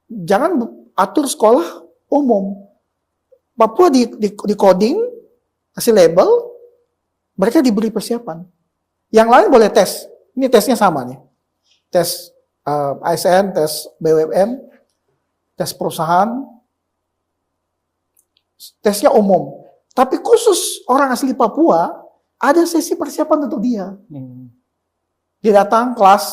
jangan atur sekolah umum. Papua di coding, kasih label, mereka diberi persiapan. Yang lain boleh tes. Ini tesnya sama nih. Tes ASN, tes BUMN, tes perusahaan, tesnya umum. Tapi khusus orang asli Papua, ada sesi persiapan untuk dia. Dia datang kelas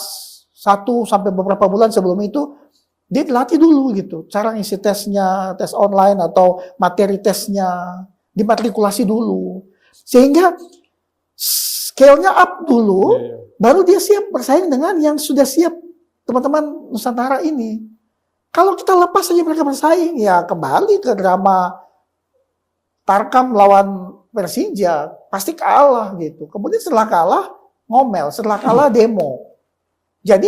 1 sampai beberapa bulan sebelum itu, dia dilatih dulu gitu. Cara ngisi tesnya, tes online atau materi tesnya, dimatrikulasi dulu. Sehingga scale-nya up dulu, baru dia siap bersaing dengan yang sudah siap teman-teman Nusantara ini. Kalau kita lepas saja mereka bersaing, ya kembali ke drama Tarkam lawan Persija, pasti kalah gitu. Kemudian setelah kalah, ngomel, setelah kalah demo. Jadi,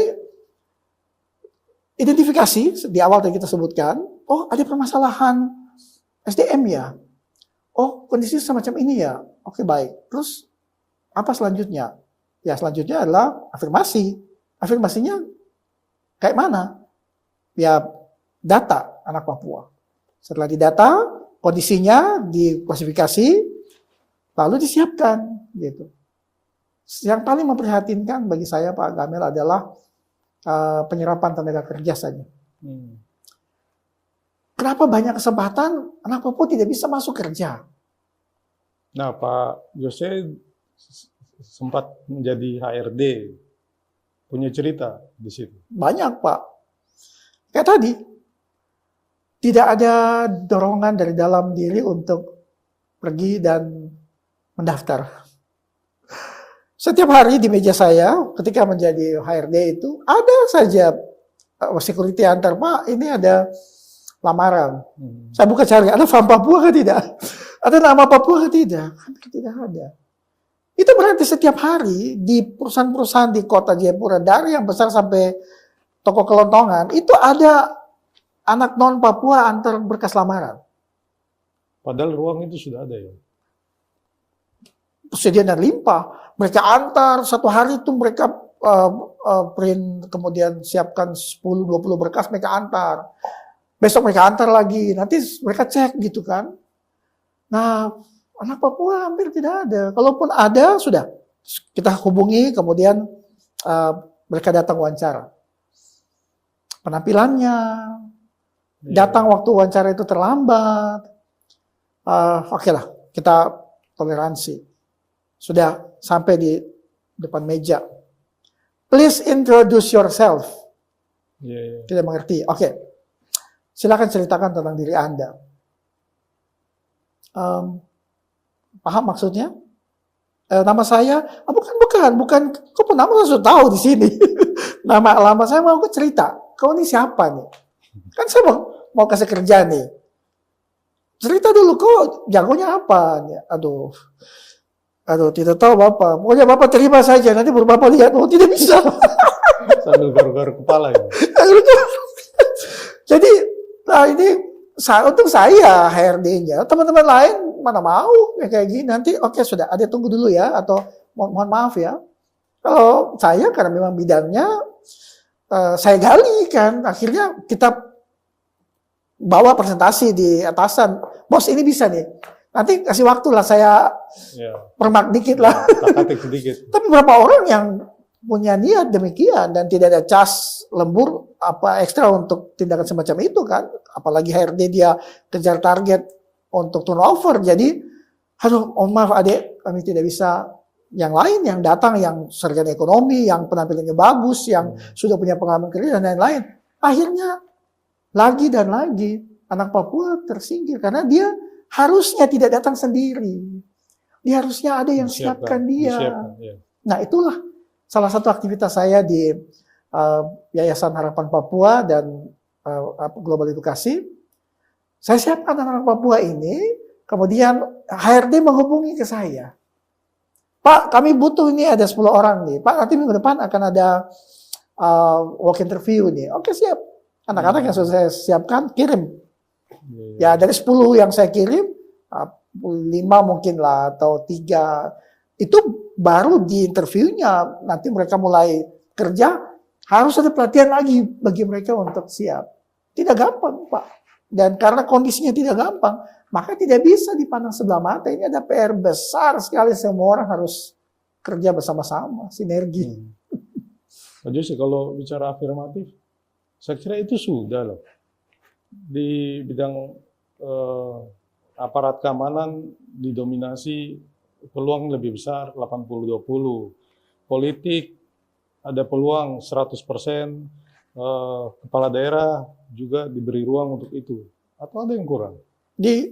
identifikasi di awal tadi kita sebutkan, oh ada permasalahan SDM ya, oh kondisi semacam ini ya, oke baik. Terus apa selanjutnya? Ya selanjutnya adalah afirmasi. Afirmasinya kayak mana? Ya data anak Papua. Setelah didata, kondisinya diklasifikasi, lalu disiapkan gitu. Yang paling memprihatinkan bagi saya Pak Gamel adalah penyerapan tenaga kerja saja. Kenapa banyak kesempatan anak Papua tidak bisa masuk kerja? Nah, Pak Jose sempat menjadi HRD, punya cerita di situ. Banyak Pak. Kayak tadi, tidak ada dorongan dari dalam diri untuk pergi dan mendaftar. Setiap hari di meja saya ketika menjadi HRD itu ada saja security antar, Pak, ini ada lamaran. Saya buka cari, ada Farm Papua ke tidak? Ada nama Papua ke tidak? Hampir tidak ada. Itu berarti setiap hari di perusahaan-perusahaan di kota Jayapura, dari yang besar sampai toko kelontongan, itu ada anak non Papua antar berkas lamaran. Padahal ruang itu sudah ada ya. Persediaan dan limpah. Mereka antar, satu hari itu mereka print, kemudian siapkan 10-20 berkas, mereka antar. Besok mereka antar lagi, nanti mereka cek gitu kan. Nah, anak Papua hampir tidak ada. Kalaupun ada, sudah. Kita hubungi, kemudian mereka datang wawancara. Penampilannya, datang waktu wawancara itu terlambat. Oke lah, kita toleransi. Sudah sampai di depan meja. Please introduce yourself. Tidak mengerti. Oke. Silakan ceritakan tentang diri Anda. Paham maksudnya? Nama saya, bukan. Kok nama saya sudah tahu di sini. Nama lama saya mau cerita. Kau ini siapa nih? Kan saya mau kasih kerja nih. Cerita dulu, kok jagonya apa? Aduh, tidak tahu Bapak. Pokoknya Bapak terima saja. Nanti baru Bapak lihat. Oh, tidak bisa. Sambil garuk-garuk kepala ini. Jadi, nah ini untuk saya HRD-nya. Teman-teman lain mana mau kayak gini. Nanti oke, sudah. Ada tunggu dulu ya. Atau mohon maaf ya. Kalau saya karena memang bidangnya saya gali kan. Akhirnya kita bawa presentasi di atasan. Bos, ini bisa nih. Nanti kasih waktu lah, saya permak dikit lah. Sedikit. Tapi beberapa orang yang punya niat demikian dan tidak ada cas lembur apa ekstra untuk tindakan semacam itu kan. Apalagi HRD dia kejar target untuk turnover. Jadi, aduh, maaf adik, kami tidak bisa. Yang lain yang datang, yang sarjana ekonomi, yang penampilannya bagus, yang sudah punya pengalaman kerja dan lain-lain. Akhirnya lagi dan lagi anak Papua tersingkir karena dia harusnya tidak datang sendiri. Dia harusnya ada yang siapkan dia. Nah, itulah salah satu aktivitas saya di Yayasan Harapan Papua dan Global Edukasi. Saya siapkan anak-anak Papua ini, kemudian HRD menghubungi ke saya. Pak, kami butuh ini ada 10 orang nih. Pak, nanti minggu depan akan ada walk interview nih. Oke, siap. Anak-anak yang sudah saya siapkan, kirim. Ya, dari 10 yang saya kirim, 5 mungkin lah, atau 3. Itu baru di interviewnya, nanti mereka mulai kerja, harus ada pelatihan lagi bagi mereka untuk siap. Tidak gampang, Pak. Dan karena kondisinya tidak gampang, maka tidak bisa dipandang sebelah mata. Ini ada PR besar sekali, semua orang harus kerja bersama-sama, sinergi. Pak Jose, kalau bicara afirmatif, saya kira itu sudah loh. Di bidang aparat keamanan didominasi peluang lebih besar 80-20. Politik ada peluang 100%, kepala daerah juga diberi ruang untuk itu. Atau ada yang kurang? Di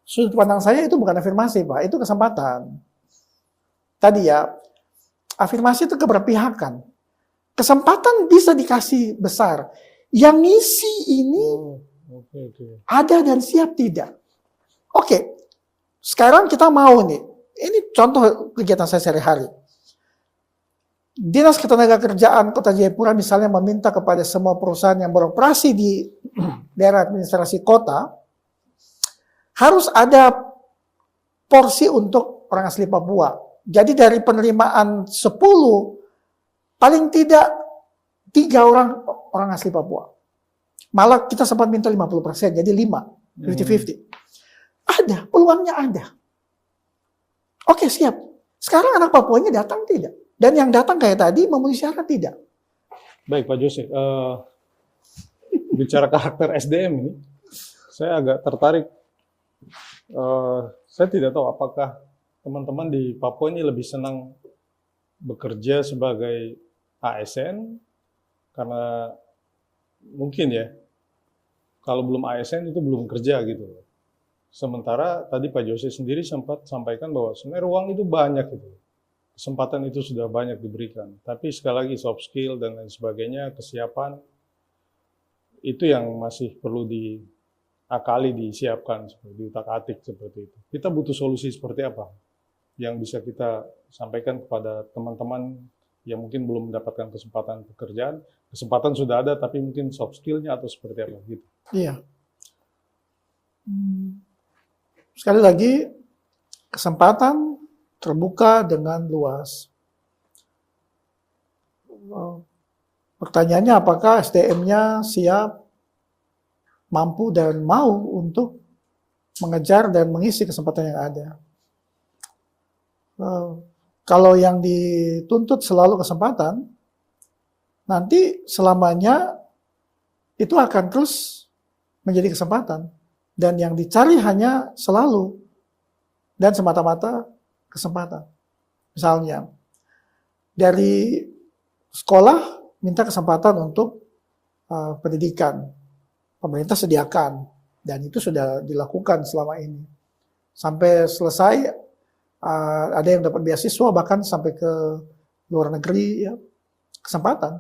sudut pandang saya itu bukan afirmasi, Pak, itu kesempatan. Tadi ya, afirmasi itu keberpihakan. Kesempatan bisa dikasih besar. Yang ngisi ini ada dan siap tidak. Oke, sekarang kita mau nih, ini contoh kegiatan saya sehari-hari. Dinas Ketenagakerjaan Kota Jayapura misalnya meminta kepada semua perusahaan yang beroperasi di daerah administrasi kota, harus ada porsi untuk orang asli Papua. Jadi dari penerimaan 10, paling tidak 3 orang asli Papua. Malah kita sempat minta 50%, jadi 5, 50-50. Ada, peluangnya ada. Oke, siap. Sekarang anak Papuanya datang tidak? Dan yang datang kayak tadi memenuhi syarat tidak? Baik, Pak Jose. Bicara karakter SDM ini, saya agak tertarik. Saya tidak tahu apakah teman-teman di Papua ini lebih senang bekerja sebagai ASN, karena mungkin ya, kalau belum ASN itu belum kerja gitu. Sementara tadi Pak Jose sendiri sempat sampaikan bahwa sebenarnya ruang itu banyak gitu. Kesempatan itu sudah banyak diberikan. Tapi sekali lagi soft skill dan lain sebagainya, kesiapan, itu yang masih perlu diakali, disiapkan, seperti utak-atik seperti itu. Kita butuh solusi seperti apa yang bisa kita sampaikan kepada teman-teman yang mungkin belum mendapatkan kesempatan pekerjaan. Kesempatan sudah ada, tapi mungkin soft skill-nya atau seperti apa gitu. Iya. Sekali lagi, kesempatan terbuka dengan luas. Pertanyaannya apakah SDM-nya siap, mampu, dan mau untuk mengejar dan mengisi kesempatan yang ada. Kalau yang dituntut selalu kesempatan, nanti selamanya itu akan terus menjadi kesempatan. Dan yang dicari hanya selalu dan semata-mata kesempatan. Misalnya, dari sekolah minta kesempatan untuk pendidikan. Pemerintah sediakan, dan itu sudah dilakukan selama ini. Sampai selesai, ada yang dapat beasiswa, bahkan sampai ke luar negeri, ya, kesempatan.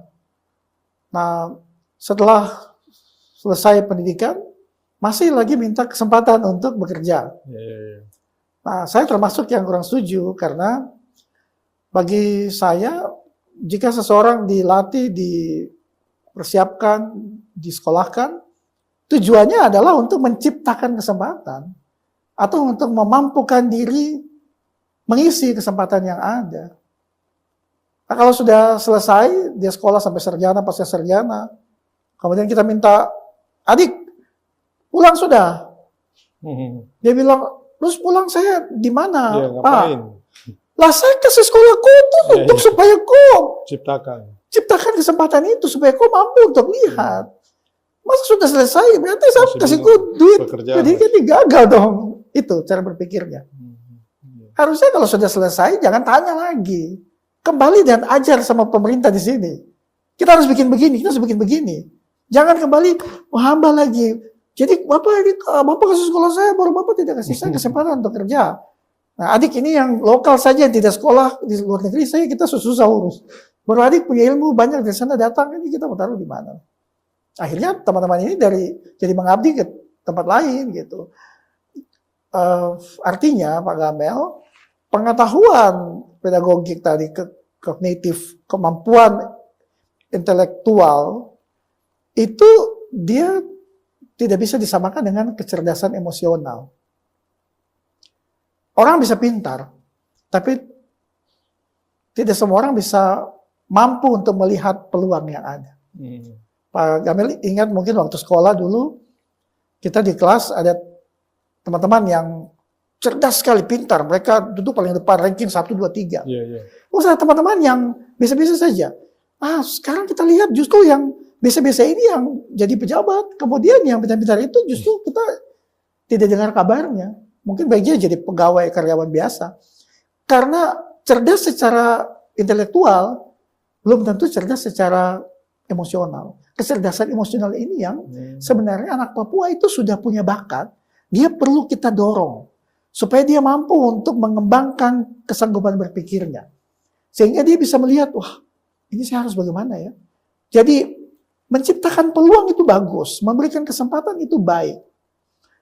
Nah, setelah selesai pendidikan, masih lagi minta kesempatan untuk bekerja. Nah, saya termasuk yang kurang setuju, karena bagi saya, jika seseorang dilatih, dipersiapkan, disekolahkan, tujuannya adalah untuk menciptakan kesempatan, atau untuk memampukan diri mengisi kesempatan yang ada. Nah, kalau sudah selesai, dia sekolah sampai sarjana, pasca sarjana, kemudian kita minta, adik, pulang sudah. Dia bilang, terus pulang saya di mana, Ya, Pak? ngapain? Lah saya kasih sekolahku itu untuk supaya kau ciptakan kesempatan itu, supaya kau mampu untuk lihat. Masa sudah selesai, berarti saya kasih kau duit, jadi kita gagal dong. Itu cara berpikirnya. Harusnya kalau sudah selesai, jangan tanya lagi. Kembali dan ajar sama pemerintah di sini. Kita harus bikin begini, kita harus bikin begini. Jangan kembali, hamba lagi. Jadi Bapak kasih sekolah saya, baru Bapak tidak kasih saya kesempatan untuk kerja. Nah, adik ini yang lokal saja, yang tidak sekolah di luar negeri, kita susah urus. Baru adik punya ilmu banyak dari sana datang, ini kita mau taruh di mana? Akhirnya teman-teman ini jadi mengabdi ke tempat lain gitu. Artinya Pak Gamel, pengetahuan pedagogik tadi, kognitif, kemampuan intelektual, itu dia tidak bisa disamakan dengan kecerdasan emosional. Orang bisa pintar, tapi tidak semua orang bisa mampu untuk melihat peluang yang ada. Pak Gamel ingat mungkin waktu sekolah dulu, kita di kelas ada teman-teman yang cerdas sekali, pintar. Mereka duduk paling depan, ranking 1, 2, 3. Ada teman-teman yang biasa-biasa saja. Sekarang kita lihat justru yang biasa-biasa ini yang jadi pejabat. Kemudian yang pintar-pintar itu justru kita tidak dengar kabarnya. Mungkin baiknya jadi pegawai karyawan biasa. Karena cerdas secara intelektual, belum tentu cerdas secara emosional. Kecerdasan emosional ini yang sebenarnya anak Papua itu sudah punya bakat. Dia perlu kita dorong. Supaya dia mampu untuk mengembangkan kesanggupan berpikirnya. Sehingga dia bisa melihat, wah ini saya harus bagaimana ya. Jadi menciptakan peluang itu bagus. Memberikan kesempatan itu baik.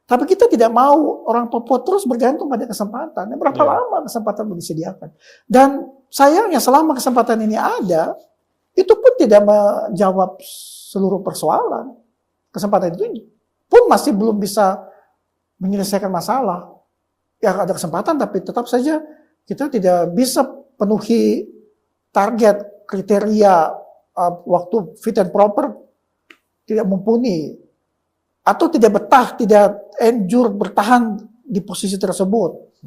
Tapi kita tidak mau orang Papua terus bergantung pada kesempatan. Berapa lama kesempatan disediakan. Dan sayangnya selama kesempatan ini ada, itu pun tidak menjawab seluruh persoalan. Kesempatan itu pun masih belum bisa menyelesaikan masalah. Ya ada kesempatan, tapi tetap saja kita tidak bisa penuhi target, kriteria, waktu fit and proper, tidak mumpuni. Atau tidak betah, tidak endure, bertahan di posisi tersebut.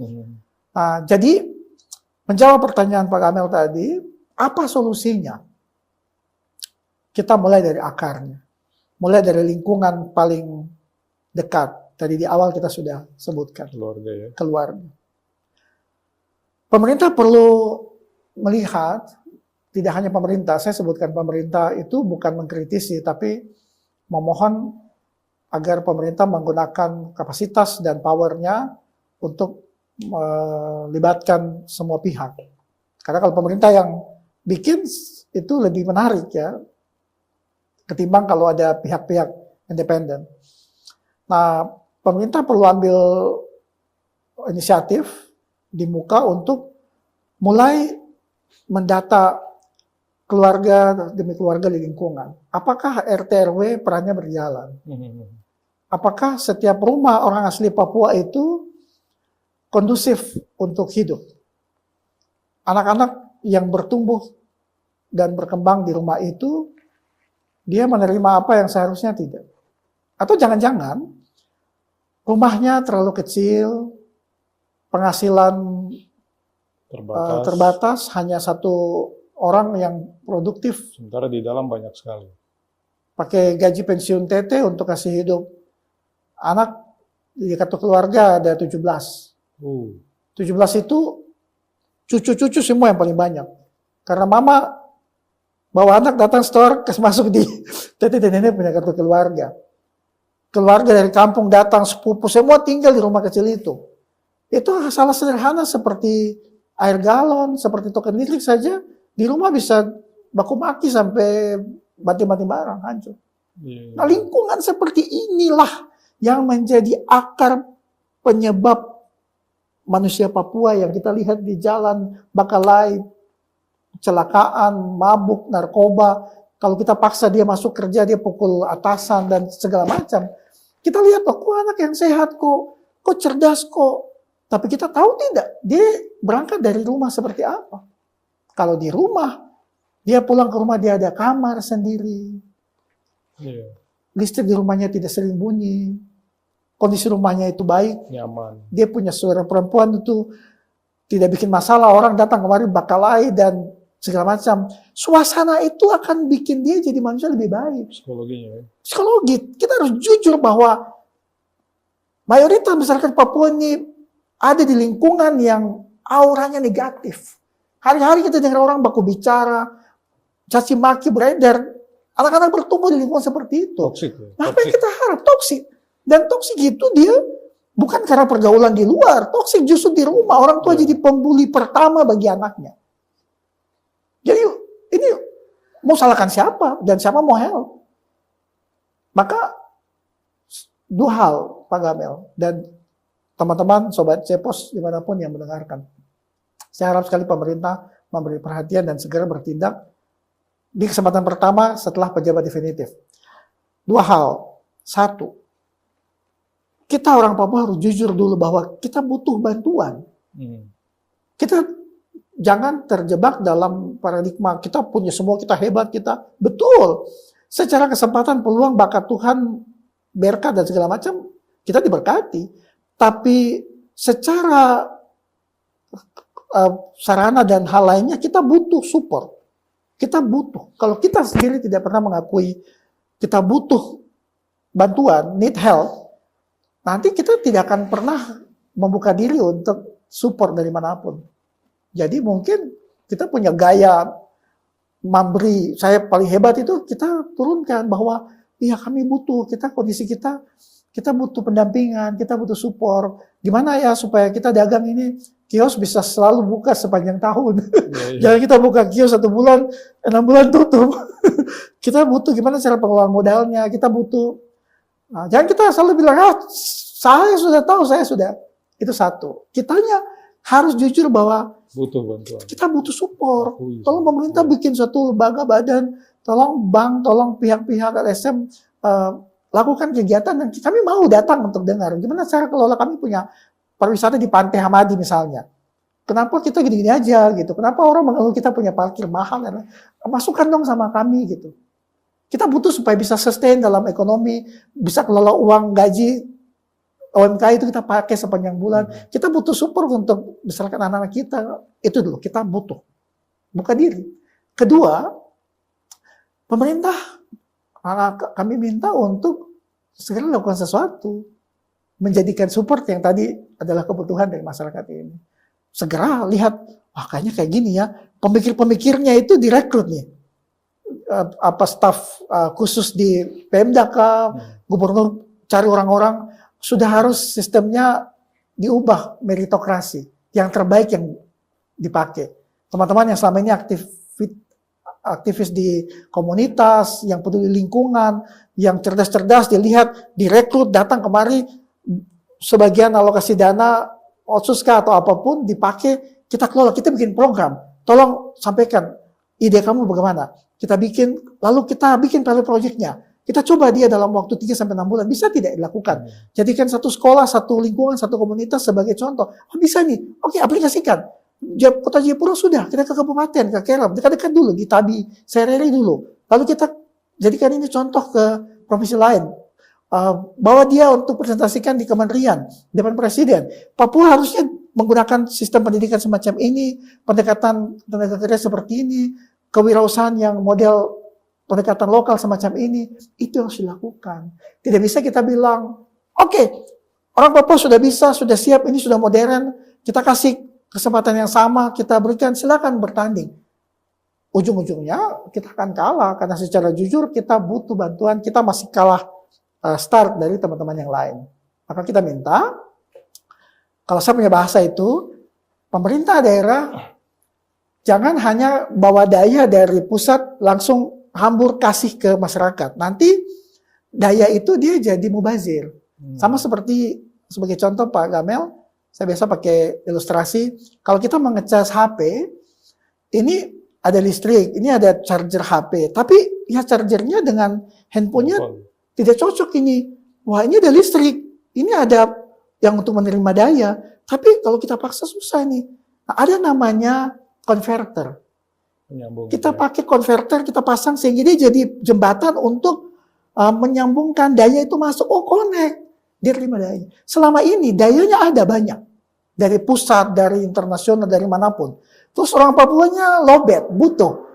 Nah, jadi, menjawab pertanyaan Pak Gamel tadi, apa solusinya? Kita mulai dari akarnya. Mulai dari lingkungan paling dekat. Tadi di awal kita sudah sebutkan. Keluarga ya. Keluarga. Pemerintah perlu melihat, tidak hanya pemerintah, saya sebutkan pemerintah itu bukan mengkritisi, tapi memohon agar pemerintah menggunakan kapasitas dan powernya untuk melibatkan semua pihak. Karena kalau pemerintah yang bikin itu lebih menarik ya, ketimbang kalau ada pihak-pihak independen. Nah, pemerintah perlu ambil inisiatif di muka untuk mulai mendata keluarga demi keluarga di lingkungan. Apakah RT RW perannya berjalan? Apakah setiap rumah orang asli Papua itu kondusif untuk hidup? Anak-anak yang bertumbuh dan berkembang di rumah itu, dia menerima apa yang seharusnya tidak? Atau jangan-jangan rumahnya terlalu kecil, penghasilan terbatas, hanya satu orang yang produktif. Sementara di dalam banyak sekali. Pakai gaji pensiun TT untuk kasih hidup anak di kartu keluarga ada 17. 17 itu cucu-cucu semua yang paling banyak. Karena mama bawa anak datang store, masuk di TT dan nenek punya kartu keluarga. Keluarga dari kampung datang, sepupu, semua tinggal di rumah kecil itu. Itu salah sederhana seperti air galon, seperti token listrik saja, di rumah bisa baku maki sampai mati-mati barang, hancur. Nah, lingkungan seperti inilah yang menjadi akar penyebab manusia Papua yang kita lihat di jalan Bakalai, kecelakaan, mabuk, narkoba. Kalau kita paksa dia masuk kerja, dia pukul atasan dan segala macam. Kita lihat, kok anak yang sehat, kok cerdas, kok. Tapi kita tahu tidak, dia berangkat dari rumah seperti apa. Kalau di rumah, dia pulang ke rumah, dia ada kamar sendiri. Listrik di rumahnya tidak sering bunyi. Kondisi rumahnya itu baik. Nyaman. Dia punya saudara perempuan itu tidak bikin masalah. Orang datang kemari Bakalai dan segala macam. Suasana itu akan bikin dia jadi manusia lebih baik. Psikologinya. Psikologi. Kita harus jujur bahwa mayoritas masyarakat Papua ini ada di lingkungan yang auranya negatif. Hari-hari kita dengar orang baku bicara, caci maki beredar. Anak-anak bertumbuh di lingkungan seperti itu. Toksik. Apa yang kita harap? Toksik. Dan toksik itu dia bukan karena pergaulan di luar. Toksik justru di rumah. Orang tua jadi pembuli pertama bagi anaknya. Jadi ini mau salahkan siapa? Dan siapa mau help? Maka dua hal Pak Gamel dan teman-teman Sobat Cepos dimanapun yang mendengarkan. Saya harap sekali pemerintah memberi perhatian dan segera bertindak di kesempatan pertama setelah pejabat definitif. Dua hal. Satu, kita orang Papua harus jujur dulu bahwa kita butuh bantuan. Kita jangan terjebak dalam paradigma kita punya semua, kita hebat, kita betul. Secara kesempatan, peluang, bakat Tuhan, berkat dan segala macam, kita diberkati. Tapi secara sarana dan hal lainnya kita butuh support. Kita butuh. Kalau kita sendiri tidak pernah mengakui kita butuh bantuan, need help, nanti kita tidak akan pernah membuka diri untuk support dari manapun. Jadi mungkin kita punya gaya memberi, saya paling hebat itu kita turunkan bahwa iya kami butuh, kondisi kita butuh pendampingan, kita butuh support. Gimana ya supaya kita dagang ini kios bisa selalu buka sepanjang tahun. Jangan kita buka kios 1 bulan, 6 bulan tutup. Kita butuh gimana cara pengelolaan modalnya, kita butuh. Nah, jangan kita selalu bilang, saya sudah tahu, saya sudah. Itu satu. Kitanya harus jujur bahwa butuh bantuan. Kita butuh support. Tolong pemerintah bikin suatu lembaga badan, tolong bank, tolong pihak-pihak LSM lakukan kegiatan dan kami mau datang untuk dengar. Gimana cara kelola, kami punya pariwisata di Pantai Hamadi misalnya. Kenapa kita gini-gini aja gitu? Kenapa orang mengeluh kita punya parkir mahal? Masukkan dong sama kami gitu. Kita butuh supaya bisa sustain dalam ekonomi, bisa kelola uang gaji OMK itu kita pakai sepanjang bulan. Kita butuh support untuk besarkan anak-anak kita. Itu dulu, kita butuh. Buka diri. Kedua, pemerintah kami minta untuk segera lakukan sesuatu. Menjadikan support yang tadi adalah kebutuhan dari masyarakat ini. Segera lihat, kayaknya kayak gini ya. Pemikir-pemikirnya itu direkrut nih. Staf khusus di Pemda, gubernur cari orang-orang, sudah harus sistemnya diubah meritokrasi. Yang terbaik yang dipakai. Teman-teman yang selama ini aktivis di komunitas, yang peduli lingkungan, yang cerdas-cerdas dilihat, direkrut, datang kemari, sebagian alokasi dana, otsuska atau apapun dipakai, kita kelola, kita bikin program. Tolong sampaikan ide kamu bagaimana. Kita bikin, lalu kita bikin pilot project-nya. Kita coba dia dalam waktu 3-6 bulan, bisa tidak dilakukan. Jadikan satu sekolah, satu lingkungan, satu komunitas sebagai contoh. Oh, bisa nih, oke, aplikasikan. Kota Jayapura sudah, kita ke kabupaten, ke Keram, dekat-dekat dulu, di Tabi, Sereri dulu. Lalu kita jadikan ini contoh ke provinsi lain. Bawa dia untuk presentasikan di kementerian, depan presiden. Papua harusnya menggunakan sistem pendidikan semacam ini, pendekatan tenaga kerja seperti ini, kewirausahaan yang model pendekatan lokal semacam ini, itu harus dilakukan. Tidak bisa kita bilang, oke, orang Papua sudah bisa, sudah siap, ini sudah modern, kita kasih kesempatan yang sama, kita berikan, silakan bertanding. Ujung-ujungnya kita akan kalah, karena secara jujur kita butuh bantuan, kita masih kalah start dari teman-teman yang lain. Maka kita minta, kalau saya punya bahasa itu, pemerintah daerah jangan hanya bawa daya dari pusat langsung hambur kasih ke masyarakat. Nanti daya itu dia jadi mubazir. Sama seperti sebagai contoh Pak Gamel, saya biasa pakai ilustrasi, kalau kita mengecas HP, ini ada listrik, ini ada charger HP, tapi ya chargernya dengan handphonenya tidak cocok ini. Wah, ini ada listrik, ini ada yang untuk menerima daya, tapi kalau kita paksa susah nih. Nah, ada namanya converter. Kita pakai converter, kita pasang sehingga dia jadi jembatan untuk menyambungkan daya itu masuk. Oh, connect. Dia terima daya. Selama ini dayanya ada banyak. Dari pusat, dari internasional, dari manapun. Terus orang Papuanya lowbat, butuh.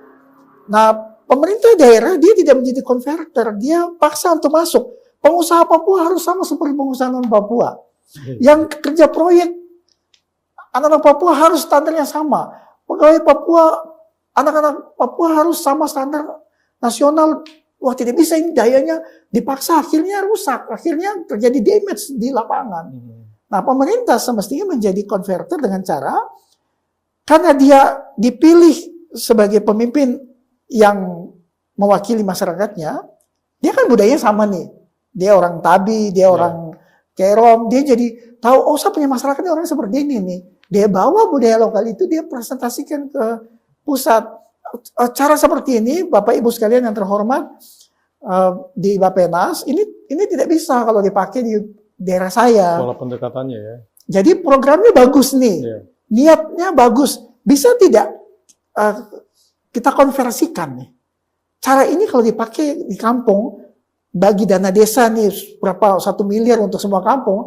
Nah, pemerintah daerah dia tidak menjadi converter, dia paksa untuk masuk. Pengusaha Papua harus sama seperti pengusaha non Papua. Yang kerja proyek, anak-anak Papua harus standarnya sama. Pegawai Papua, anak-anak Papua harus sama standar nasional. Wah, tidak bisa, ini dayanya dipaksa, akhirnya rusak, akhirnya terjadi damage di lapangan. Nah, pemerintah semestinya menjadi converter dengan cara, karena dia dipilih sebagai pemimpin yang mewakili masyarakatnya, dia kan budayanya sama nih. Dia orang Tabi, dia orang Kerom, dia jadi tahu, oh saya punya masyarakat orang seperti ini nih. Dia bawa budaya lokal itu, dia presentasikan ke pusat. Cara seperti ini, Bapak Ibu sekalian yang terhormat, di Bappenas, ini tidak bisa kalau dipakai di daerah saya. Pola pendekatannya ya. Jadi programnya bagus nih, niatnya bagus. Bisa tidak kita konversikan nih? Cara ini kalau dipakai di kampung, bagi dana desa nih berapa 1 miliar untuk semua kampung.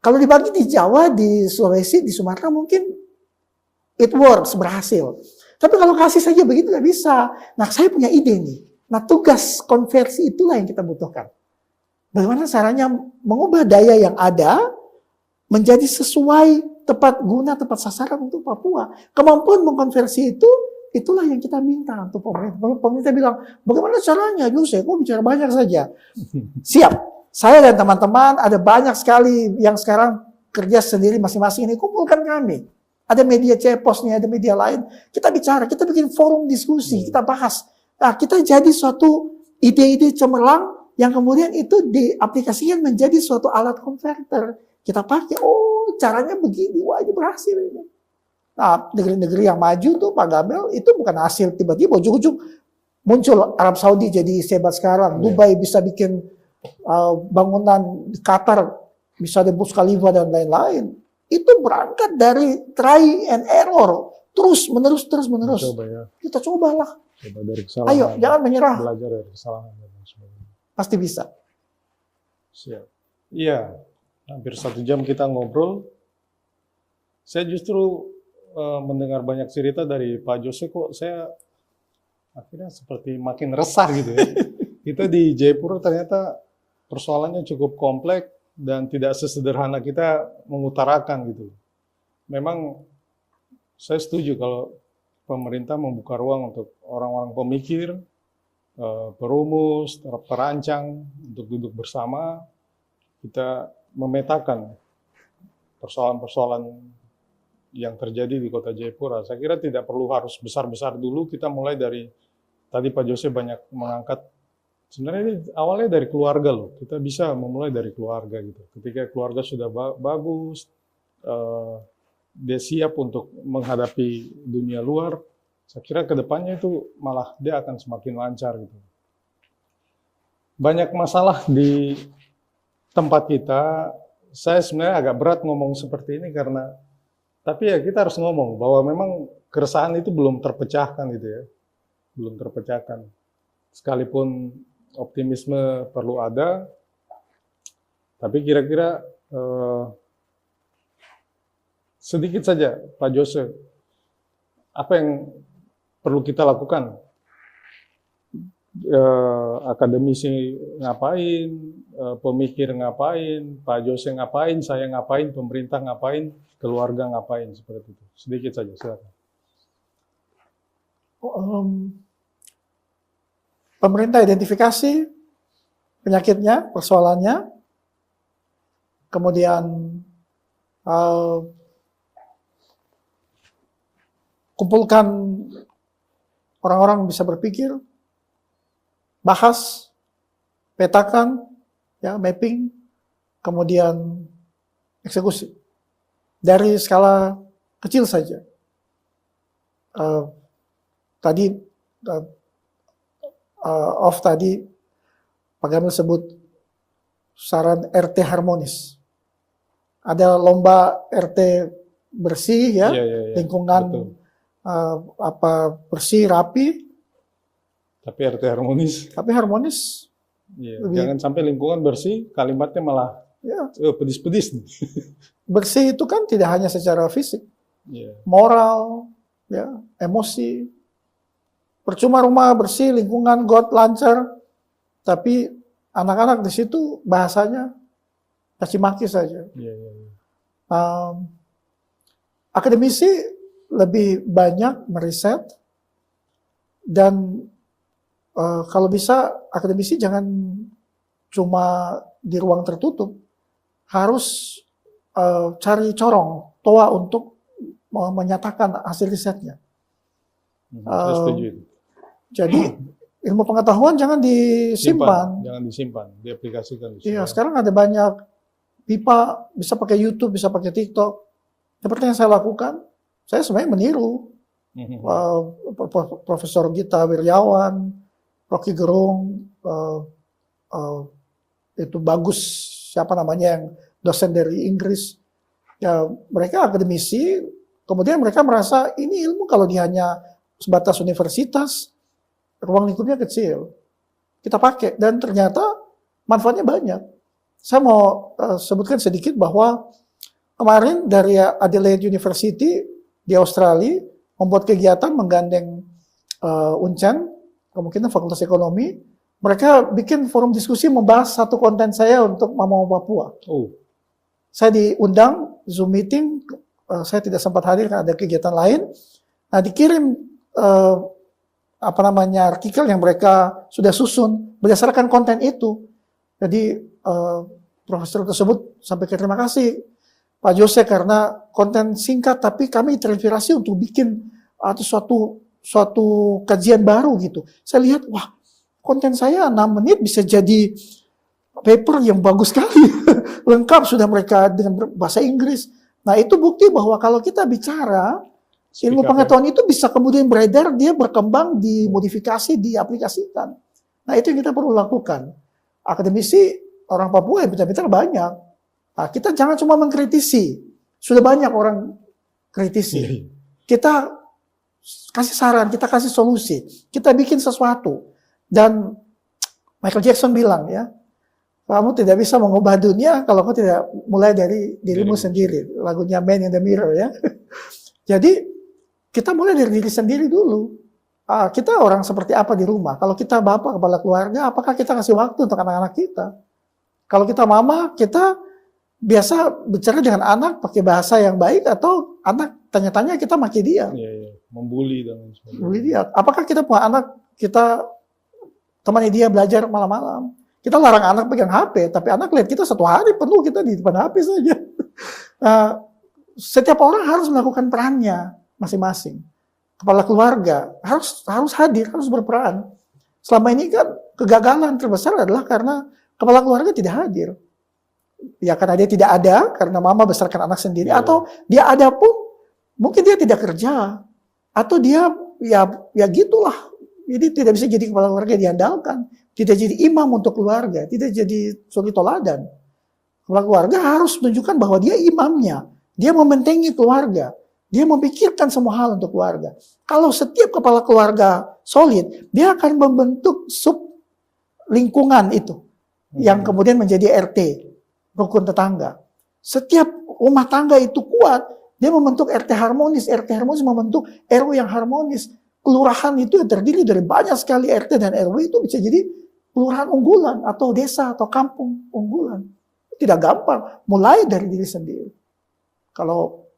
Kalau dibagi di Jawa, di Sulawesi, di Sumatera mungkin it works, berhasil. Tapi kalau kasih saja begitu nggak bisa. Nah, saya punya ide nih. Nah, tugas konversi itulah yang kita butuhkan. Bagaimana caranya mengubah daya yang ada menjadi sesuai tepat guna, tepat sasaran untuk Papua. Kemampuan mengkonversi itu, itulah yang kita minta untuk pemerintah. Pemerintah bilang, bagaimana caranya? Yusuf, kok bicara banyak saja. Siap. Saya dan teman-teman ada banyak sekali yang sekarang kerja sendiri masing-masing ini. Kumpulkan kami. Ada media Cepos nih, ada media lain. Kita bicara, kita bikin forum diskusi, kita bahas. Nah, kita jadi suatu ide-ide cemerlang yang kemudian itu diaplikasikan menjadi suatu alat konverter. Kita pakai, oh caranya begini, wah ini berhasil ini. Nah, negeri-negeri yang maju tuh Pak Gamel, itu bukan hasil tiba-tiba, ujung-ujung muncul Arab Saudi jadi sehebat sekarang. Dubai bisa bikin bangunan, di Qatar bisa ada Burj Khalifa dan lain-lain. Itu berangkat dari try and error, terus menerus. Coba ya. Kita cobalah. Coba dari kesalahan. Ayo, jangan menyerah. Belajar dari kesalahan dan sebagainya. Pasti bisa. Siap. Iya, hampir 1 jam kita ngobrol. Saya justru mendengar banyak cerita dari Pak Jose, kok saya akhirnya seperti makin resah gitu ya. Kita di Jayapura ternyata persoalannya cukup kompleks dan tidak sesederhana kita mengutarakan gitu. Memang saya setuju kalau pemerintah membuka ruang untuk orang-orang pemikir, perumus, perancang untuk duduk bersama kita memetakan persoalan-persoalan yang terjadi di Kota Jayapura. Saya kira tidak perlu harus besar-besar dulu, kita mulai dari, tadi Pak Jose banyak mengangkat, sebenarnya ini awalnya dari keluarga loh, kita bisa memulai dari keluarga gitu. Ketika keluarga sudah bagus, dia siap untuk menghadapi dunia luar, saya kira ke depannya itu malah dia akan semakin lancar gitu. Banyak masalah di tempat kita, saya sebenarnya agak berat ngomong seperti ini karena, tapi ya kita harus ngomong bahwa memang keresahan itu belum terpecahkan gitu ya, belum terpecahkan. Sekalipun optimisme perlu ada, tapi kira-kira sedikit saja Pak Jose, apa yang perlu kita lakukan? Akademisi ngapain, pemikir ngapain, Pak Jose ngapain, saya ngapain, pemerintah ngapain, keluarga ngapain, seperti itu. Sedikit saja, silakan. Pemerintah identifikasi penyakitnya, persoalannya, kemudian kumpulkan orang-orang bisa berpikir, bahas, petakan, ya, mapping, kemudian eksekusi. Dari skala kecil saja. Tadi tadi Pak Gamil sebut saran RT harmonis. Ada lomba RT bersih ya, lingkungan bersih, rapi. Tapi RT harmonis. Tapi harmonis. Ya, jangan sampai lingkungan bersih, kalimatnya malah pedis-pedis. Bersih itu kan tidak hanya secara fisik, moral, ya, emosi. Percuma rumah bersih, lingkungan got lancar, tapi anak-anak di situ bahasanya caci maki saja. Akademisi lebih banyak meriset dan kalau bisa akademisi jangan cuma di ruang tertutup, harus cari corong, toa untuk menyatakan hasil risetnya. Saya setuju. Jadi ilmu pengetahuan jangan disimpan. Jangan disimpan, diaplikasikan. Iya, sekarang ada banyak pipa, bisa pakai YouTube, bisa pakai TikTok. Seperti yang saya lakukan, saya sebenarnya meniru Profesor Gita Wirjawan, Rocky Gerung, itu bagus, siapa namanya yang dosen dari Inggris. Ya, mereka akademisi, kemudian mereka merasa ini ilmu kalau dia hanya sebatas universitas, ruang lingkupnya kecil. Kita pakai, dan ternyata manfaatnya banyak. Saya mau sebutkan sedikit bahwa kemarin dari Adelaide University di Australia membuat kegiatan menggandeng UNCEN, kemungkinan Fakultas Ekonomi. Mereka bikin forum diskusi membahas satu konten saya untuk Mama Papua. Saya diundang Zoom meeting, saya tidak sempat hadir karena ada kegiatan lain. Nah, dikirim artikel yang mereka sudah susun berdasarkan konten itu. Jadi profesor tersebut sampaikan terima kasih Pak Jose karena konten singkat, tapi kami terinspirasi untuk bikin suatu kajian baru gitu. Saya lihat, wah, konten saya 6 menit bisa jadi paper yang bagus sekali. Lengkap sudah mereka dengan bahasa Inggris. Nah, itu bukti bahwa kalau kita bicara, ilmu pengetahuan itu bisa kemudian beredar, dia berkembang, dimodifikasi, diaplikasikan. Nah, itu yang kita perlu lakukan. Akademisi, orang Papua yang pintar-pintar banyak. Nah, kita jangan cuma mengkritisi. Sudah banyak orang kritisi. Kita kasih saran, kita kasih solusi. Kita bikin sesuatu. Dan Michael Jackson bilang ya, kamu tidak bisa mengubah dunia kalau kamu tidak mulai dari dirimu sendiri. Lagunya Man in the Mirror ya. Jadi kita mulai dari diri sendiri dulu. Kita orang seperti apa di rumah? Kalau kita bapak, kepala keluarga, apakah kita kasih waktu untuk anak-anak kita? Kalau kita mama, kita biasa bicara dengan anak pakai bahasa yang baik, atau anak tanya-tanya kita maki dia? Membuli dan sebagainya. Membuli dia. Apakah kita punya anak, kita temani dia belajar malam-malam? Kita larang anak pegang HP, tapi anak lihat kita 1 hari penuh kita di depan HP saja. Setiap orang harus melakukan perannya masing-masing. Kepala keluarga harus hadir, harus berperan. Selama ini kan kegagalan terbesar adalah karena kepala keluarga tidak hadir. Ya karena dia tidak ada, karena mama besarkan anak sendiri, atau dia ada pun mungkin dia tidak kerja, atau dia ya gitulah. Jadi tidak bisa jadi kepala keluarga diandalkan, tidak jadi imam untuk keluarga, tidak jadi suri toladan. Kepala keluarga harus menunjukkan bahwa dia imamnya, dia membentengi keluarga, dia memikirkan semua hal untuk keluarga. Kalau setiap kepala keluarga solid, dia akan membentuk sub lingkungan itu, yang kemudian menjadi RT, rukun tetangga. Setiap rumah tangga itu kuat, dia membentuk RT harmonis membentuk RW yang harmonis. Kelurahan itu terdiri dari banyak sekali RT dan RW, itu bisa jadi kelurahan unggulan atau desa atau kampung unggulan. Tidak gampang, mulai dari diri sendiri. Kalau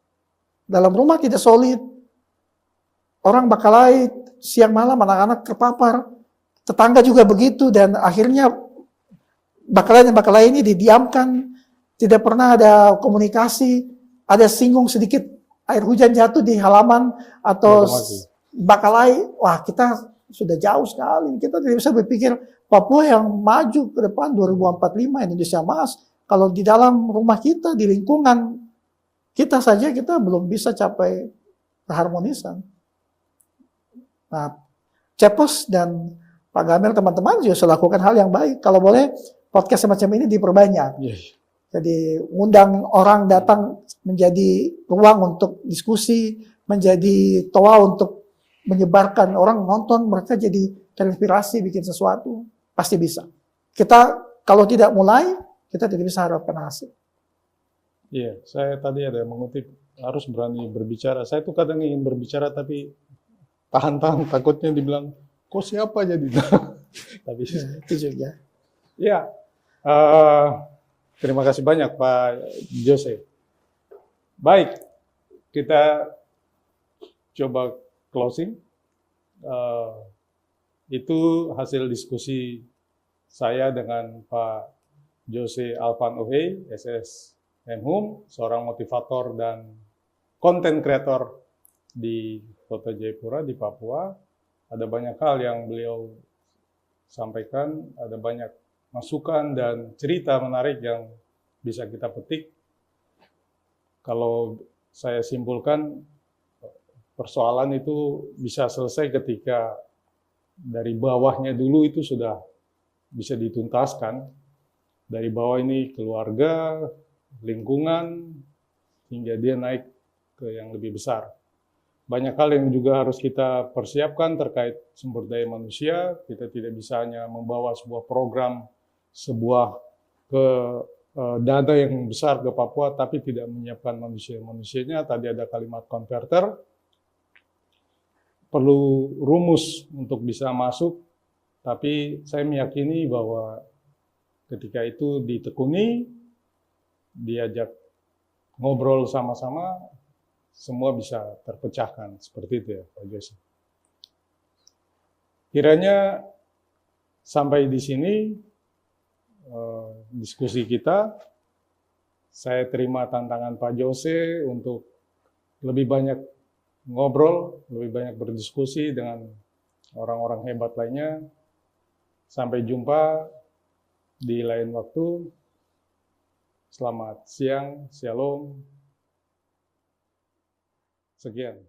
dalam rumah tidak solid, orang bakal lain, siang malam anak-anak terpapar, tetangga juga begitu, dan akhirnya bakal lain ini didiamkan, tidak pernah ada komunikasi, ada singgung sedikit air hujan jatuh di halaman atau bakal lain, wah kita sudah jauh sekali, kita tidak bisa berpikir Papua yang maju ke depan 2045 Indonesia Emas, kalau di dalam rumah kita, di lingkungan kita saja kita belum bisa capai keharmonisan. Nah, Cepos dan Pak Gamel teman-teman juga sudah lakukan hal yang baik. Kalau boleh podcast semacam ini diperbanyak. Jadi undang orang datang menjadi ruang untuk diskusi, menjadi toa untuk menyebarkan, orang nonton, mereka jadi terinspirasi bikin sesuatu, pasti bisa. Kita kalau tidak mulai, kita tidak bisa harapkan hasil. Iya, saya tadi ada mengutip harus berani berbicara. Saya tuh kadang ingin berbicara tapi tahan-tahan, takutnya dibilang kok siapa jadi. Tapi itu juga. Ya, terima kasih banyak Pak Jose. Baik, kita coba closing. Itu hasil diskusi saya dengan Pak Jose Alvan Ohe, SS Menhum, seorang motivator dan konten kreator di Kota Jayapura, di Papua. Ada banyak hal yang beliau sampaikan, ada banyak masukan dan cerita menarik yang bisa kita petik. Kalau saya simpulkan, persoalan itu bisa selesai ketika dari bawahnya dulu itu sudah bisa dituntaskan. Dari bawah ini keluarga, lingkungan, hingga dia naik ke yang lebih besar. Banyak hal yang juga harus kita persiapkan terkait sumber daya manusia. Kita tidak bisa hanya membawa sebuah program, sebuah dana yang besar ke Papua, tapi tidak menyiapkan manusia-manusianya. Tadi ada kalimat konverter. Perlu rumus untuk bisa masuk, tapi saya meyakini bahwa ketika itu ditekuni, diajak ngobrol sama-sama, semua bisa terpecahkan. Seperti itu ya Pak Jose. Kiranya sampai di sini diskusi kita. Saya terima tantangan Pak Jose untuk lebih banyak ngobrol, lebih banyak berdiskusi dengan orang-orang hebat lainnya. Sampai jumpa di lain waktu. Selamat siang, shalom. Sekian.